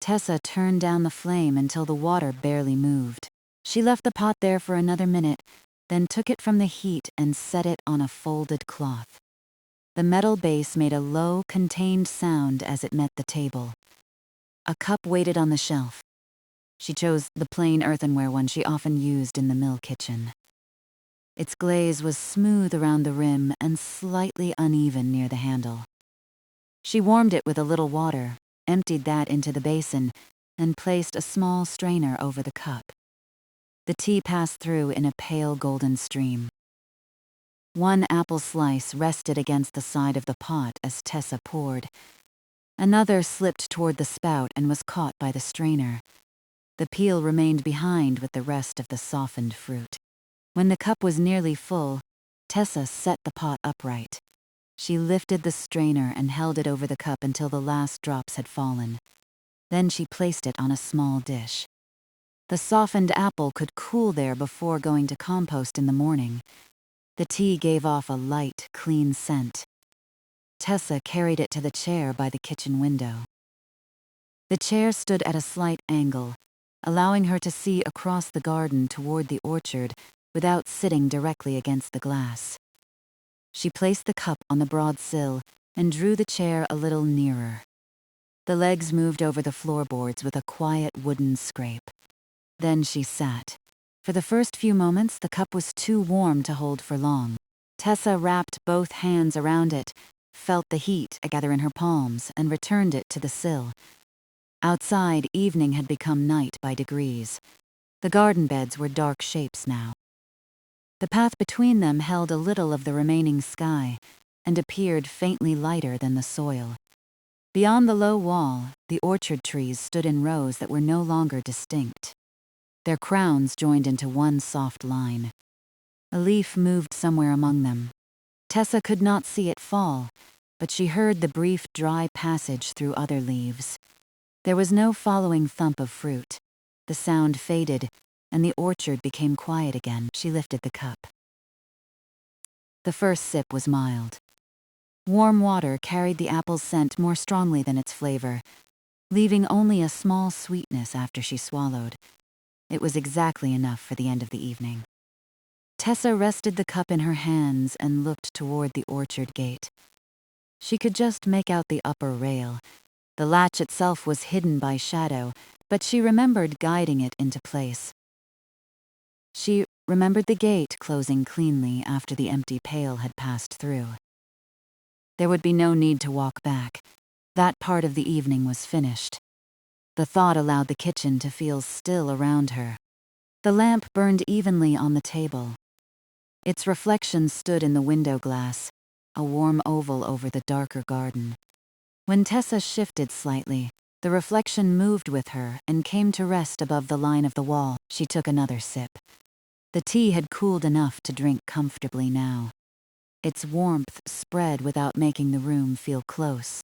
Tessa turned down the flame until the water barely moved. She left the pot there for another minute, then took it from the heat and set it on a folded cloth. The metal base made a low, contained sound as it met the table. A cup waited on the shelf. She chose the plain earthenware one she often used in the mill kitchen. Its glaze was smooth around the rim and slightly uneven near the handle. She warmed it with a little water, emptied that into the basin, and placed a small strainer over the cup. The tea passed through in a pale golden stream. One apple slice rested against the side of the pot as Tessa poured. Another slipped toward the spout and was caught by the strainer. The peel remained behind with the rest of the softened fruit. When the cup was nearly full, Tessa set the pot upright. She lifted the strainer and held it over the cup until the last drops had fallen. Then she placed it on a small dish. The softened apple could cool there before going to compost in the morning. The tea gave off a light, clean scent. Tessa carried it to the chair by the kitchen window. The chair stood at a slight angle, allowing her to see across the garden toward the orchard without sitting directly against the glass. She placed the cup on the broad sill and drew the chair a little nearer. The legs moved over the floorboards with a quiet wooden scrape. Then she sat. For the first few moments, the cup was too warm to hold for long. Tessa wrapped both hands around it, felt the heat gather in her palms, and returned it to the sill. Outside, evening had become night by degrees. The garden beds were dark shapes now. The path between them held a little of the remaining sky and appeared faintly lighter than the soil. Beyond the low wall, the orchard trees stood in rows that were no longer distinct. Their crowns joined into one soft line. A leaf moved somewhere among them. Tessa could not see it fall, but she heard the brief dry passage through other leaves. There was no following thump of fruit. The sound faded, and the orchard became quiet again. She lifted the cup. The first sip was mild. Warm water carried the apple's scent more strongly than its flavor, leaving only a small sweetness after she swallowed. It was exactly enough for the end of the evening. Tessa rested the cup in her hands and looked toward the orchard gate. She could just make out the upper rail. The latch itself was hidden by shadow, but she remembered guiding it into place. She remembered the gate closing cleanly after the empty pail had passed through. There would be no need to walk back. That part of the evening was finished. The thought allowed the kitchen to feel still around her. The lamp burned evenly on the table. Its reflection stood in the window glass, a warm oval over the darker garden. When Tessa shifted slightly, the reflection moved with her and came to rest above the line of the wall. She took another sip. The tea had cooled enough to drink comfortably now. Its warmth spread without making the room feel close.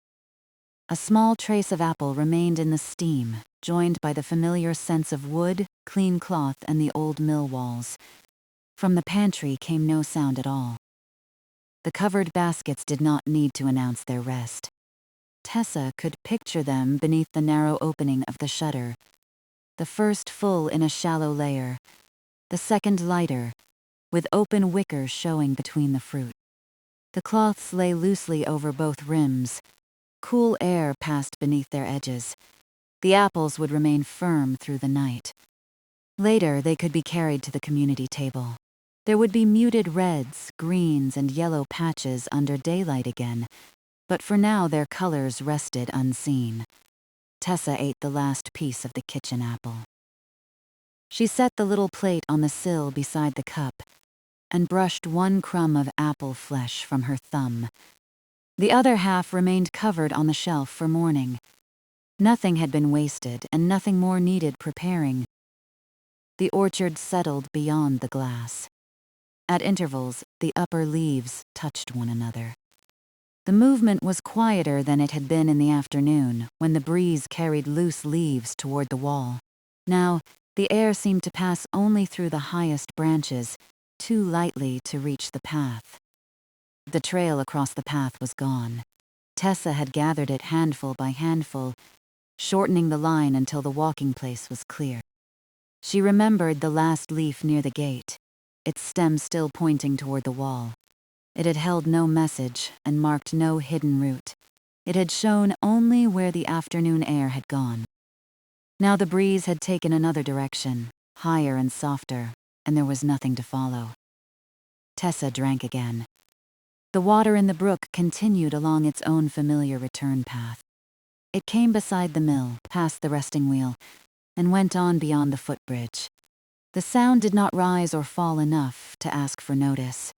A small trace of apple remained in the steam, joined by the familiar scents of wood, clean cloth, and the old mill walls. From the pantry came no sound at all. The covered baskets did not need to announce their rest. Tessa could picture them beneath the narrow opening of the shutter. The first full in a shallow layer, the second lighter, with open wicker showing between the fruit. The cloths lay loosely over both rims. Cool air passed beneath their edges. The apples would remain firm through the night. Later, they could be carried to the community table. There would be muted reds, greens, and yellow patches under daylight again, but for now their colors rested unseen. Tessa ate the last piece of the kitchen apple. She set the little plate on the sill beside the cup and brushed one crumb of apple flesh from her thumb. The other half remained covered on the shelf for morning. Nothing had been wasted, and nothing more needed preparing. The orchard settled beyond the glass. At intervals, the upper leaves touched one another. The movement was quieter than it had been in the afternoon, when the breeze carried loose leaves toward the wall. Now, the air seemed to pass only through the highest branches, too lightly to reach the path. The trail across the path was gone. Tessa had gathered it handful by handful, shortening the line until the walking place was clear. She remembered the last leaf near the gate, its stem still pointing toward the wall. It had held no message and marked no hidden route. It had shown only where the afternoon air had gone. Now the breeze had taken another direction, higher and softer, and there was nothing to follow. Tessa drank again. The water in the brook continued along its own familiar return path. It came beside the mill, past the resting wheel, and went on beyond the footbridge. The sound did not rise or fall enough to ask for notice.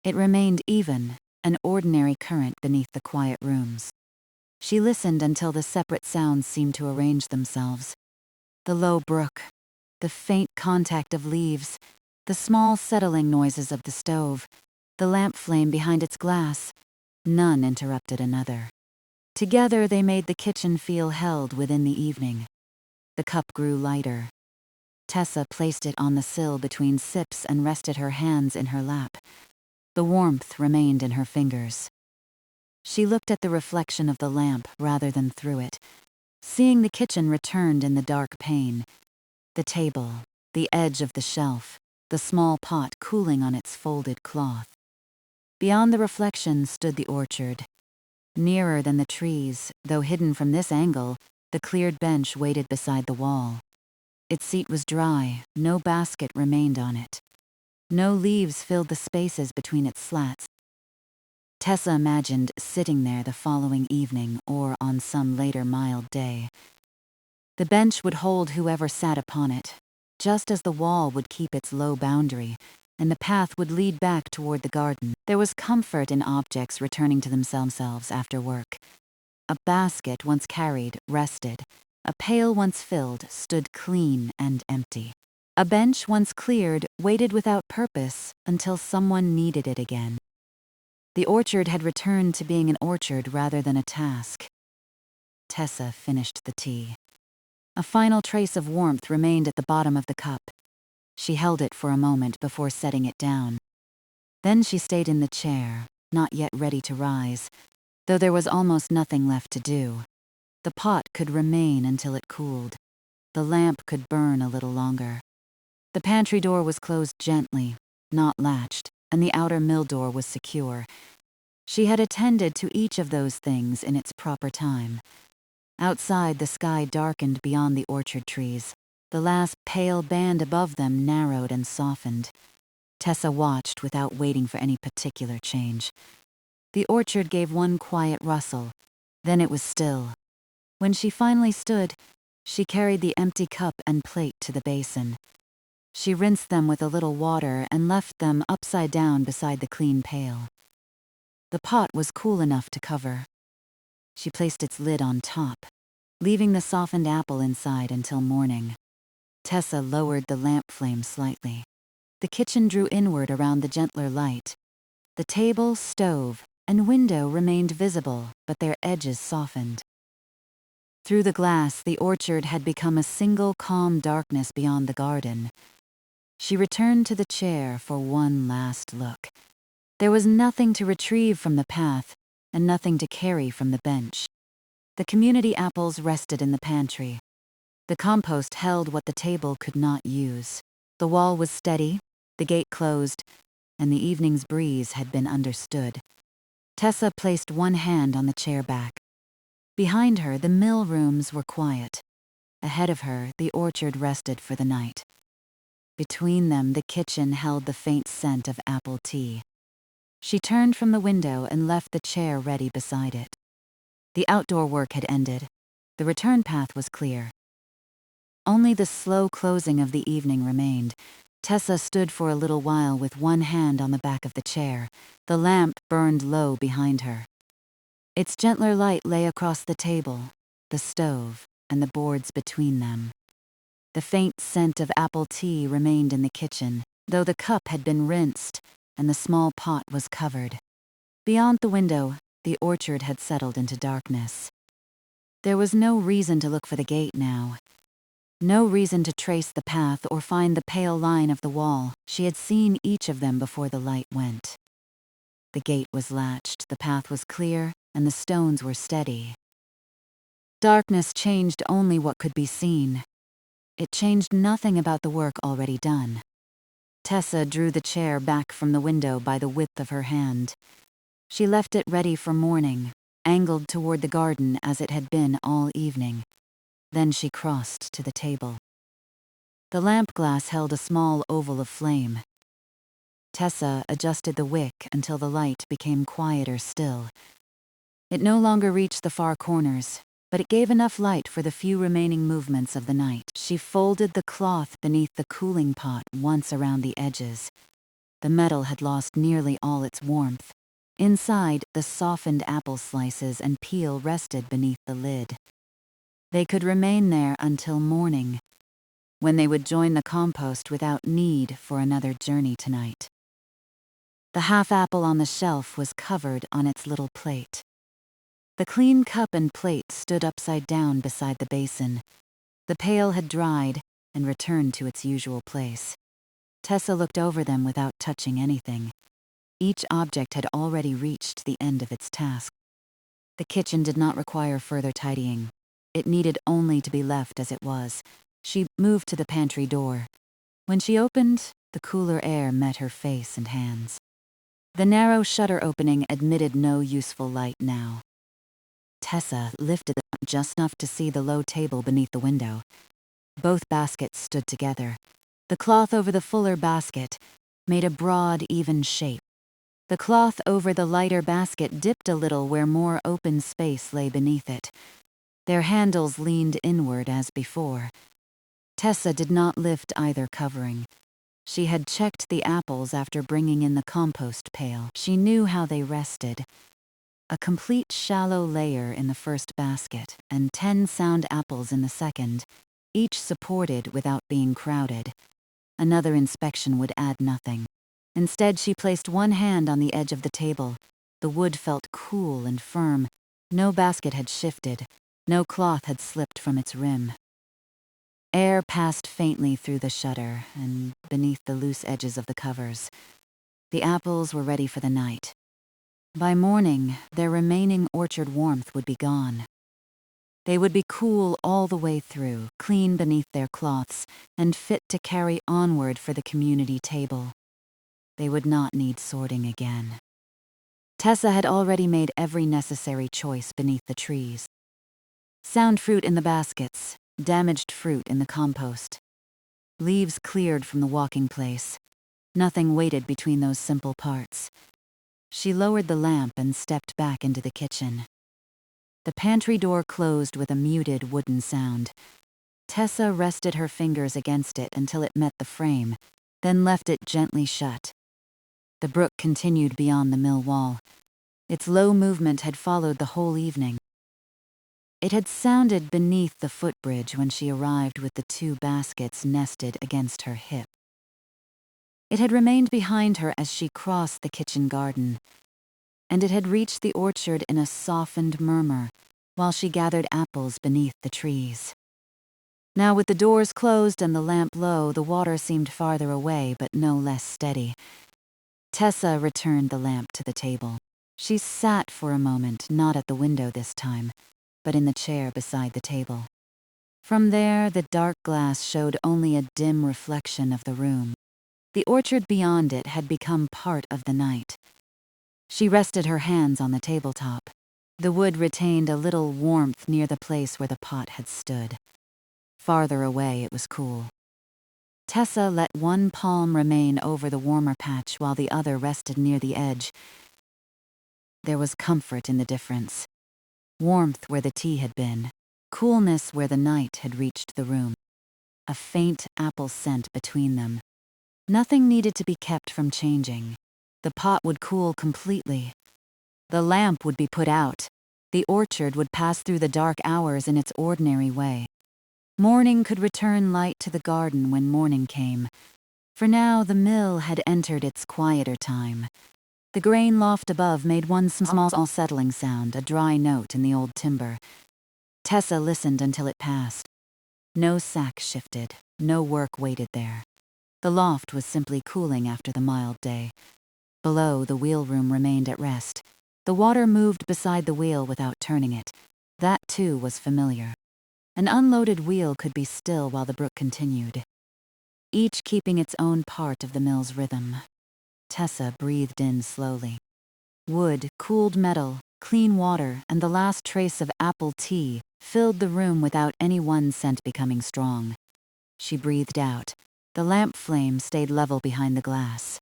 It remained even, an ordinary current beneath the quiet rooms. She listened until the separate sounds seemed to arrange themselves. The low brook, the faint contact of leaves, the small settling noises of the stove, the lamp flame behind its glass. None interrupted another. Together they made the kitchen feel held within the evening. The cup grew lighter. Tessa placed it on the sill between sips and rested her hands in her lap. The warmth remained in her fingers. She looked at the reflection of the lamp rather than through it, seeing the kitchen returned in the dark pane. The table, the edge of the shelf, the small pot cooling on its folded cloth. Beyond the reflection stood the orchard. Nearer than the trees, though hidden from this angle, the cleared bench waited beside the wall. Its seat was dry, no basket remained on it. No leaves filled the spaces between its slats. Tessa imagined sitting there the following evening or on some later mild day. The bench would hold whoever sat upon it, just as the wall would keep its low boundary, and the path would lead back toward the garden. There was comfort in objects returning to themselves after work. A basket once carried rested. A pail once filled stood clean and empty. A bench once cleared waited without purpose until someone needed it again. The orchard had returned to being an orchard rather than a task. Tessa finished the tea. A final trace of warmth remained at the bottom of the cup. She held it for a moment before setting it down. Then she stayed in the chair, not yet ready to rise, though there was almost nothing left to do. The pot could remain until it cooled. The lamp could burn a little longer. The pantry door was closed gently, not latched, and the outer mill door was secure. She had attended to each of those things in its proper time. Outside, the sky darkened beyond the orchard trees. The last pale band above them narrowed and softened. Tessa watched without waiting for any particular change. The orchard gave one quiet rustle. Then it was still. When she finally stood, she carried the empty cup and plate to the basin. She rinsed them with a little water and left them upside down beside the clean pail. The pot was cool enough to cover. She placed its lid on top, leaving the softened apple inside until morning. Tessa lowered the lamp flame slightly. The kitchen drew inward around the gentler light. The table, stove, and window remained visible, but their edges softened. Through the glass, the orchard had become a single calm darkness beyond the garden. She returned to the chair for one last look. There was nothing to retrieve from the path, and nothing to carry from the bench. The community apples rested in the pantry. The compost held what the table could not use. The wall was steady, the gate closed, and the evening's breeze had been understood. Tessa placed one hand on the chair back. Behind her, the mill rooms were quiet. Ahead of her, the orchard rested for the night. Between them, the kitchen held the faint scent of apple tea. She turned from the window and left the chair ready beside it. The outdoor work had ended. The return path was clear. Only the slow closing of the evening remained. Tessa stood for a little while with one hand on the back of the chair. The lamp burned low behind her. Its gentler light lay across the table, the stove and the boards between them. The faint scent of apple tea remained in the kitchen, though the cup had been rinsed and the small pot was covered. Beyond the window, the orchard had settled into darkness. There was no reason to look for the gate now. No reason to trace the path or find the pale line of the wall. She had seen each of them before the light went. The gate was latched, the path was clear, and the stones were steady. Darkness changed only what could be seen. It changed nothing about the work already done. Tessa drew the chair back from the window by the width of her hand. She left it ready for morning, angled toward the garden as it had been all evening. Then she crossed to the table. The lamp glass held a small oval of flame. Tessa adjusted the wick until the light became quieter still. It no longer reached the far corners, but it gave enough light for the few remaining movements of the night. She folded the cloth beneath the cooling pot once around the edges. The metal had lost nearly all its warmth. Inside, the softened apple slices and peel rested beneath the lid. They could remain there until morning, when they would join the compost without need for another journey tonight. The half apple on the shelf was covered on its little plate. The clean cup and plate stood upside down beside the basin. The pail had dried and returned to its usual place. Tessa looked over them without touching anything. Each object had already reached the end of its task. The kitchen did not require further tidying. It needed only to be left as it was. She moved to the pantry door. When she opened, the cooler air met her face and hands. The narrow shutter opening admitted no useful light now. Tessa lifted it just enough to see the low table beneath the window. Both baskets stood together. The cloth over the fuller basket made a broad, even shape. The cloth over the lighter basket dipped a little where more open space lay beneath it. Their handles leaned inward as before. Tessa did not lift either covering. She had checked the apples after bringing in the compost pail. She knew how they rested. A complete shallow layer in the first basket, and 10 sound apples in the second, each supported without being crowded. Another inspection would add nothing. Instead, she placed one hand on the edge of the table. The wood felt cool and firm. No basket had shifted. No cloth had slipped from its rim. Air passed faintly through the shutter and beneath the loose edges of the covers. The apples were ready for the night. By morning, their remaining orchard warmth would be gone. They would be cool all the way through, clean beneath their cloths, and fit to carry onward for the community table. They would not need sorting again. Tessa had already made every necessary choice beneath the trees. Sound fruit in the baskets, damaged fruit in the compost. Leaves cleared from the walking place. Nothing waited between those simple parts. She lowered the lamp and stepped back into the kitchen. The pantry door closed with a muted wooden sound. Tessa rested her fingers against it until it met the frame, then left it gently shut. The brook continued beyond the mill wall. Its low movement had followed the whole evening. It had sounded beneath the footbridge when she arrived with the 2 baskets nested against her hip. It had remained behind her as she crossed the kitchen garden, and it had reached the orchard in a softened murmur while she gathered apples beneath the trees. Now, with the doors closed and the lamp low, the water seemed farther away but no less steady. Tessa returned the lamp to the table. She sat for a moment, not at the window this time, but in the chair beside the table. From there, the dark glass showed only a dim reflection of the room. The orchard beyond it had become part of the night. She rested her hands on the tabletop. The wood retained a little warmth near the place where the pot had stood. Farther away, it was cool. Tessa let one palm remain over the warmer patch while the other rested near the edge. There was comfort in the difference. Warmth where the tea had been, coolness where the night had reached the room. A faint apple scent between them. Nothing needed to be kept from changing. The pot would cool completely. The lamp would be put out. The orchard would pass through the dark hours in its ordinary way. Morning could return light to the garden when morning came. For now, the mill had entered its quieter time. The grain loft above made one small settling sound, a dry note in the old timber. Tessa listened until it passed. No sack shifted, no work waited there. The loft was simply cooling after the mild day. Below, the wheelroom remained at rest. The water moved beside the wheel without turning it. That, too, was familiar. An unloaded wheel could be still while the brook continued, each keeping its own part of the mill's rhythm. Tessa breathed in slowly. Wood, cooled metal, clean water, and the last trace of apple tea filled the room without any one scent becoming strong. She breathed out. The lamp flame stayed level behind the glass.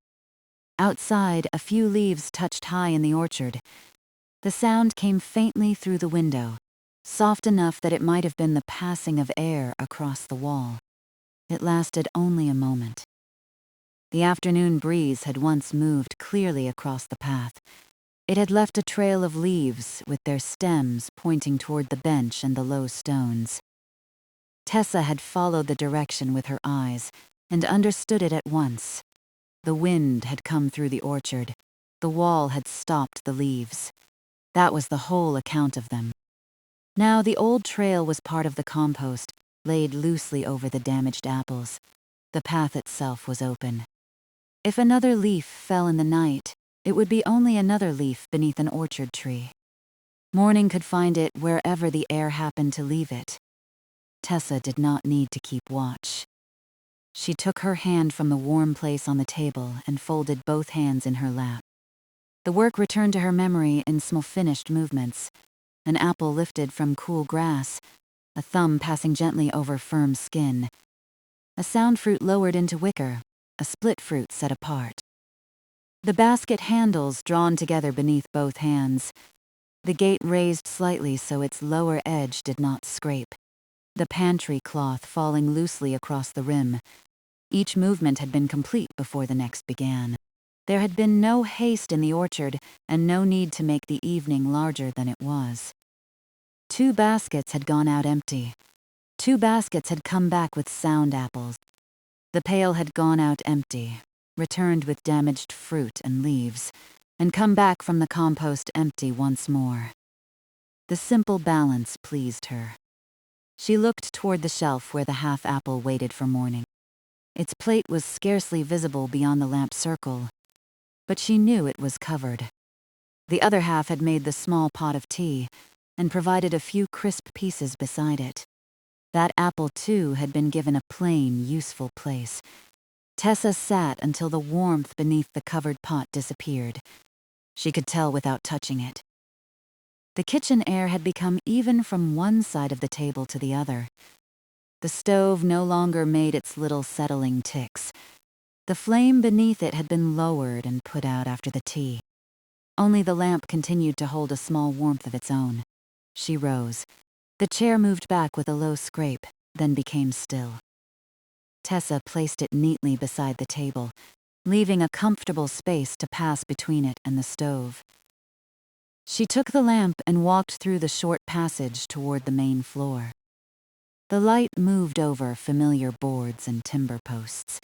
Outside, a few leaves touched high in the orchard. The sound came faintly through the window, soft enough that it might have been the passing of air across the wall. It lasted only a moment. The afternoon breeze had once moved clearly across the path. It had left a trail of leaves, with their stems pointing toward the bench and the low stones. Tessa had followed the direction with her eyes and understood it at once. The wind had come through the orchard. The wall had stopped the leaves. That was the whole account of them. Now the old trail was part of the compost, laid loosely over the damaged apples. The path itself was open. If another leaf fell in the night, it would be only another leaf beneath an orchard tree. Morning could find it wherever the air happened to leave it. Tessa did not need to keep watch. She took her hand from the warm place on the table and folded both hands in her lap. The work returned to her memory in small finished movements. An apple lifted from cool grass, a thumb passing gently over firm skin. A sound fruit lowered into wicker, a split fruit set apart. The basket handles drawn together beneath both hands. The gate raised slightly so its lower edge did not scrape. The pantry cloth falling loosely across the rim. Each movement had been complete before the next began. There had been no haste in the orchard and no need to make the evening larger than it was. 2 baskets had gone out empty. 2 baskets had come back with sound apples. The pail had gone out empty, returned with damaged fruit and leaves, and come back from the compost empty once more. The simple balance pleased her. She looked toward the shelf where the half-apple waited for morning. Its plate was scarcely visible beyond the lamp circle, but she knew it was covered. The other half had made the small pot of tea and provided a few crisp pieces beside it. That apple, too, had been given a plain, useful place. Tessa sat until the warmth beneath the covered pot disappeared. She could tell without touching it. The kitchen air had become even from one side of the table to the other. The stove no longer made its little settling ticks. The flame beneath it had been lowered and put out after the tea. Only the lamp continued to hold a small warmth of its own. She rose. The chair moved back with a low scrape, then became still. Tessa placed it neatly beside the table, leaving a comfortable space to pass between it and the stove. She took the lamp and walked through the short passage toward the main floor. The light moved over familiar boards and timber posts.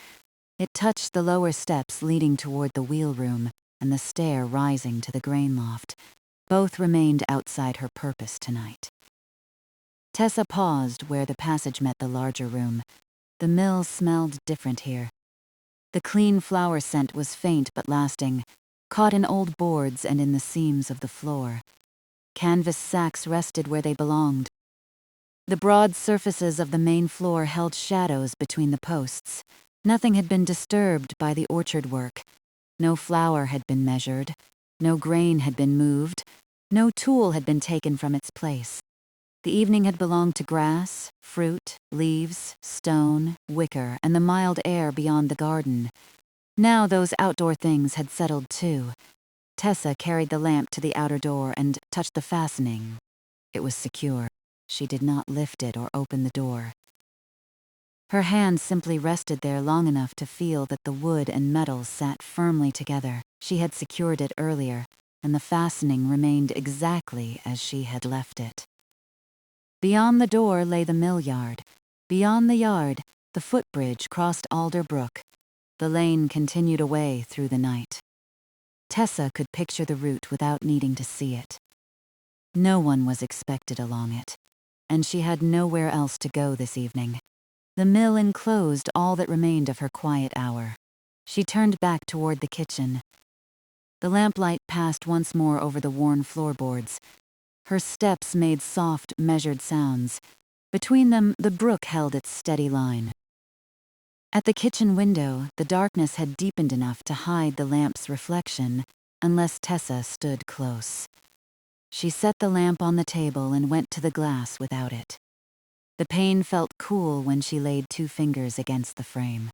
It touched the lower steps leading toward the wheelroom and the stair rising to the grain loft. Both remained outside her purpose tonight. Tessa paused where the passage met the larger room. The mill smelled different here. The clean flower scent was faint but lasting, caught in old boards and in the seams of the floor. Canvas sacks rested where they belonged. The broad surfaces of the main floor held shadows between the posts. Nothing had been disturbed by the orchard work. No flour had been measured. No grain had been moved. No tool had been taken from its place. The evening had belonged to grass, fruit, leaves, stone, wicker, and the mild air beyond the garden. Now those outdoor things had settled too. Tessa carried the lamp to the outer door and touched the fastening. It was secure. She did not lift it or open the door. Her hand simply rested there long enough to feel that the wood and metal sat firmly together. She had secured it earlier. and the fastening remained exactly as she had left it. Beyond the door lay the mill yard. Beyond the yard, the footbridge crossed Alder Brook. The lane continued away through the night. Tessa could picture the route without needing to see it. No one was expected along it, and she had nowhere else to go this evening. The mill enclosed all that remained of her quiet hour. She turned back toward the kitchen. The lamplight passed once more over the worn floorboards. Her steps made soft, measured sounds. Between them, the brook held its steady line. At the kitchen window, the darkness had deepened enough to hide the lamp's reflection, unless Tessa stood close. She set the lamp on the table and went to the glass without it. The pane felt cool when she laid 2 fingers against the frame.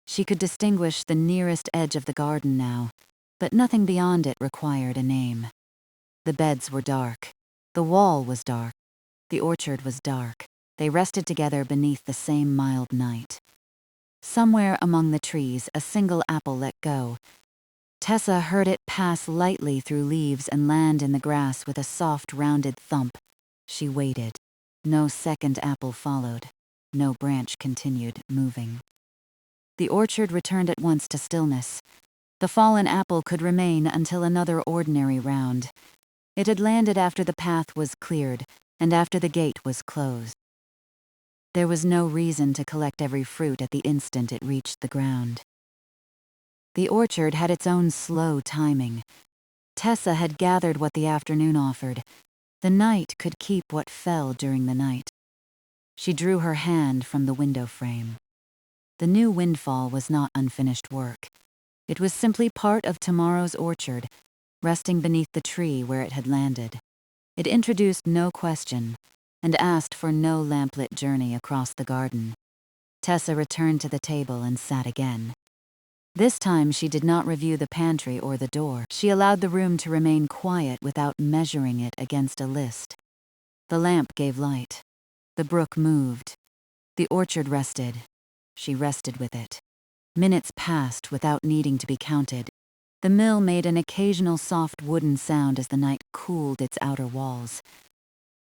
She could distinguish the nearest edge of the garden now, but nothing beyond it required a name. The beds were dark. The wall was dark. The orchard was dark. They rested together beneath the same mild night. Somewhere among the trees, a single apple let go. Tessa heard it pass lightly through leaves and land in the grass with a soft, rounded thump. She waited. No second apple followed. No branch continued moving. The orchard returned at once to stillness. The fallen apple could remain until another ordinary round. It had landed after the path was cleared and after the gate was closed. There was no reason to collect every fruit at the instant it reached the ground. The orchard had its own slow timing. Tessa had gathered what the afternoon offered. The night could keep what fell during the night. She drew her hand from the window frame. The new windfall was not unfinished work. It was simply part of tomorrow's orchard, resting beneath the tree where it had landed. It introduced no question, and asked for no lamplit journey across the garden. Tessa returned to the table and sat again. This time she did not review the pantry or the door. She allowed the room to remain quiet without measuring it against a list. The lamp gave light. The brook moved. The orchard rested. She rested with it. Minutes passed without needing to be counted. The mill made an occasional soft wooden sound as the night cooled its outer walls.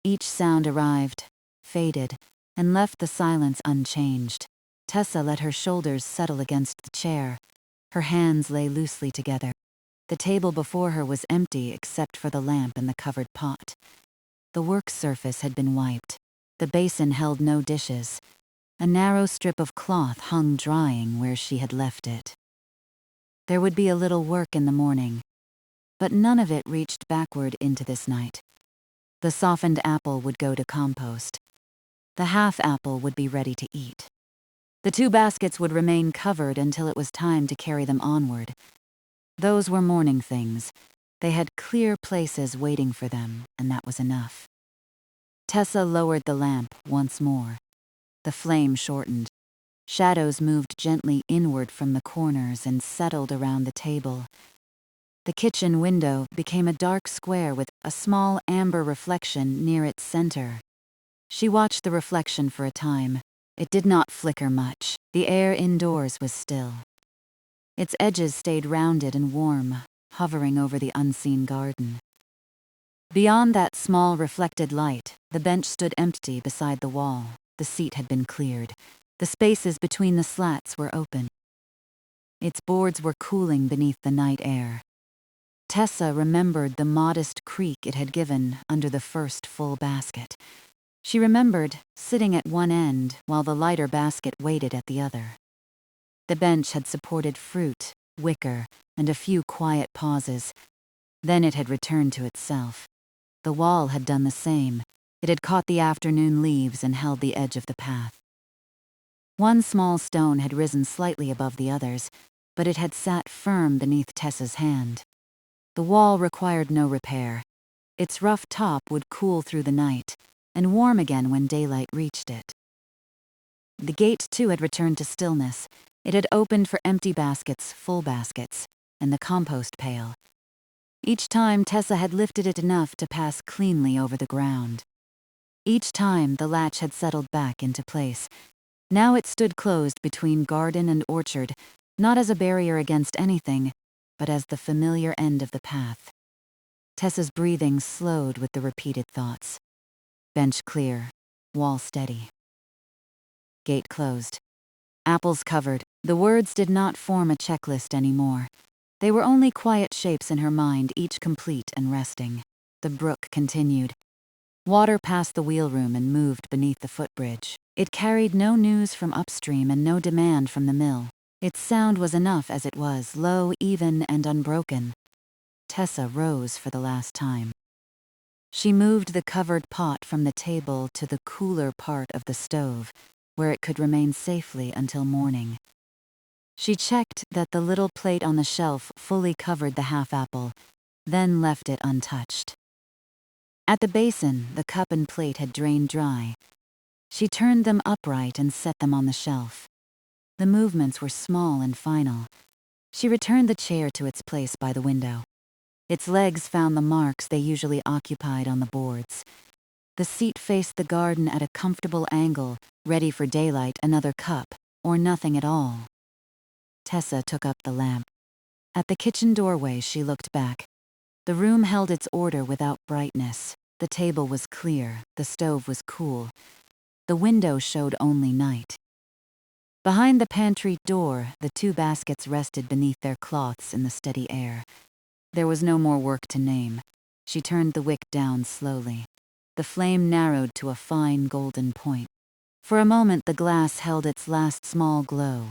Each sound arrived, faded, and left the silence unchanged. Tessa let her shoulders settle against the chair. Her hands lay loosely together. The table before her was empty except for the lamp and the covered pot. The work surface had been wiped. The basin held no dishes. A narrow strip of cloth hung drying where she had left it. There would be a little work in the morning, but none of it reached backward into this night. The softened apple would go to compost. The half apple would be ready to eat. The 2 baskets would remain covered until it was time to carry them onward. Those were morning things. They had clear places waiting for them, and that was enough. Tessa lowered the lamp once more. The flame shortened. Shadows moved gently inward from the corners and settled around the table. The kitchen window became a dark square with a small amber reflection near its center. She watched the reflection for a time. It did not flicker much. The air indoors was still. Its edges stayed rounded and warm, hovering over the unseen garden. Beyond that small reflected light, the bench stood empty beside the wall. The seat had been cleared. The spaces between the slats were open. Its boards were cooling beneath the night air. Tessa remembered the modest creak it had given under the first full basket. She remembered sitting at one end while the lighter basket waited at the other. The bench had supported fruit, wicker, and a few quiet pauses. Then it had returned to itself. The wall had done the same. It had caught the afternoon leaves and held the edge of the path. One small stone had risen slightly above the others, but it had sat firm beneath Tessa's hand. The wall required no repair. Its rough top would cool through the night, and warm again when daylight reached it. The gate, too, had returned to stillness. It had opened for empty baskets, full baskets, and the compost pail. Each time Tessa had lifted it enough to pass cleanly over the ground. Each time the latch had settled back into place. Now it stood closed between garden and orchard, not as a barrier against anything, but as the familiar end of the path. Tessa's breathing slowed with the repeated thoughts. Bench clear, wall steady. Gate closed. Apples covered. The words did not form a checklist anymore. They were only quiet shapes in her mind, each complete and resting. The brook continued. Water passed the wheelroom and moved beneath the footbridge. It carried no news from upstream and no demand from the mill. Its sound was enough as it was, low, even, and unbroken. Tessa rose for the last time. She moved the covered pot from the table to the cooler part of the stove, where it could remain safely until morning. She checked that the little plate on the shelf fully covered the half-apple, then left it untouched. At the basin, the cup and plate had drained dry. She turned them upright and set them on the shelf. The movements were small and final. She returned the chair to its place by the window. Its legs found the marks they usually occupied on the boards. The seat faced the garden at a comfortable angle, ready for daylight, another cup, or nothing at all. Tessa took up the lamp. At the kitchen doorway, she looked back. The room held its order without brightness. The table was clear, the stove was cool. The window showed only night. Behind the pantry door, the 2 baskets rested beneath their cloths in the steady air. There was no more work to name. She turned the wick down slowly. The flame narrowed to a fine golden point. For a moment, the glass held its last small glow.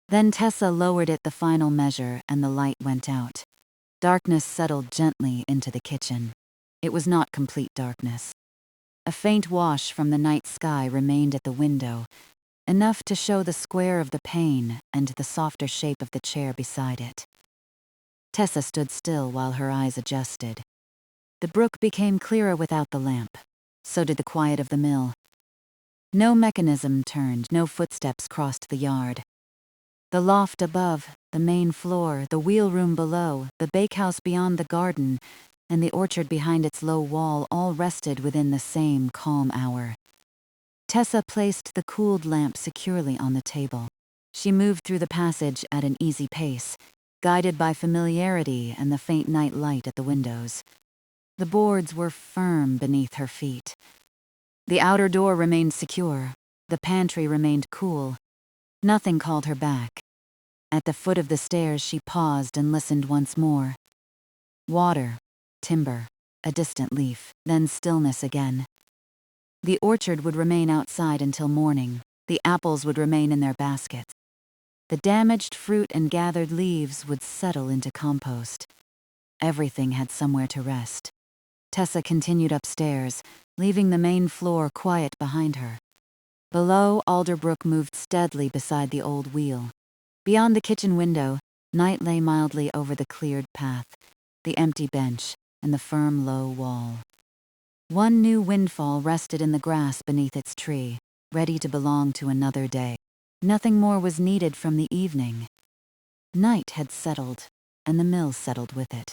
Then Tessa lowered it the final measure, and the light went out. Darkness settled gently into the kitchen. It was not complete darkness. A faint wash from the night sky remained at the window, enough to show the square of the pane and the softer shape of the chair beside it. Tessa stood still while her eyes adjusted. The brook became clearer without the lamp. So did the quiet of the mill. No mechanism turned, no footsteps crossed the yard. The loft above, the main floor, the wheelroom below, the bakehouse beyond the garden, and the orchard behind its low wall all rested within the same calm hour. Tessa placed the cooled lamp securely on the table. She moved through the passage at an easy pace, guided by familiarity and the faint night light at the windows. The boards were firm beneath her feet. The outer door remained secure. The pantry remained cool. Nothing called her back. At the foot of the stairs, she paused and listened once more. Water, timber, a distant leaf, then stillness again. The orchard would remain outside until morning. The apples would remain in their baskets. The damaged fruit and gathered leaves would settle into compost. Everything had somewhere to rest. Tessa continued upstairs, leaving the main floor quiet behind her. Below, Alder Brook moved steadily beside the old wheel. Beyond the kitchen window, night lay mildly over the cleared path, the empty bench, and the firm low wall. One new windfall rested in the grass beneath its tree, ready to belong to another day. Nothing more was needed from the evening. Night had settled, and the mill settled with it.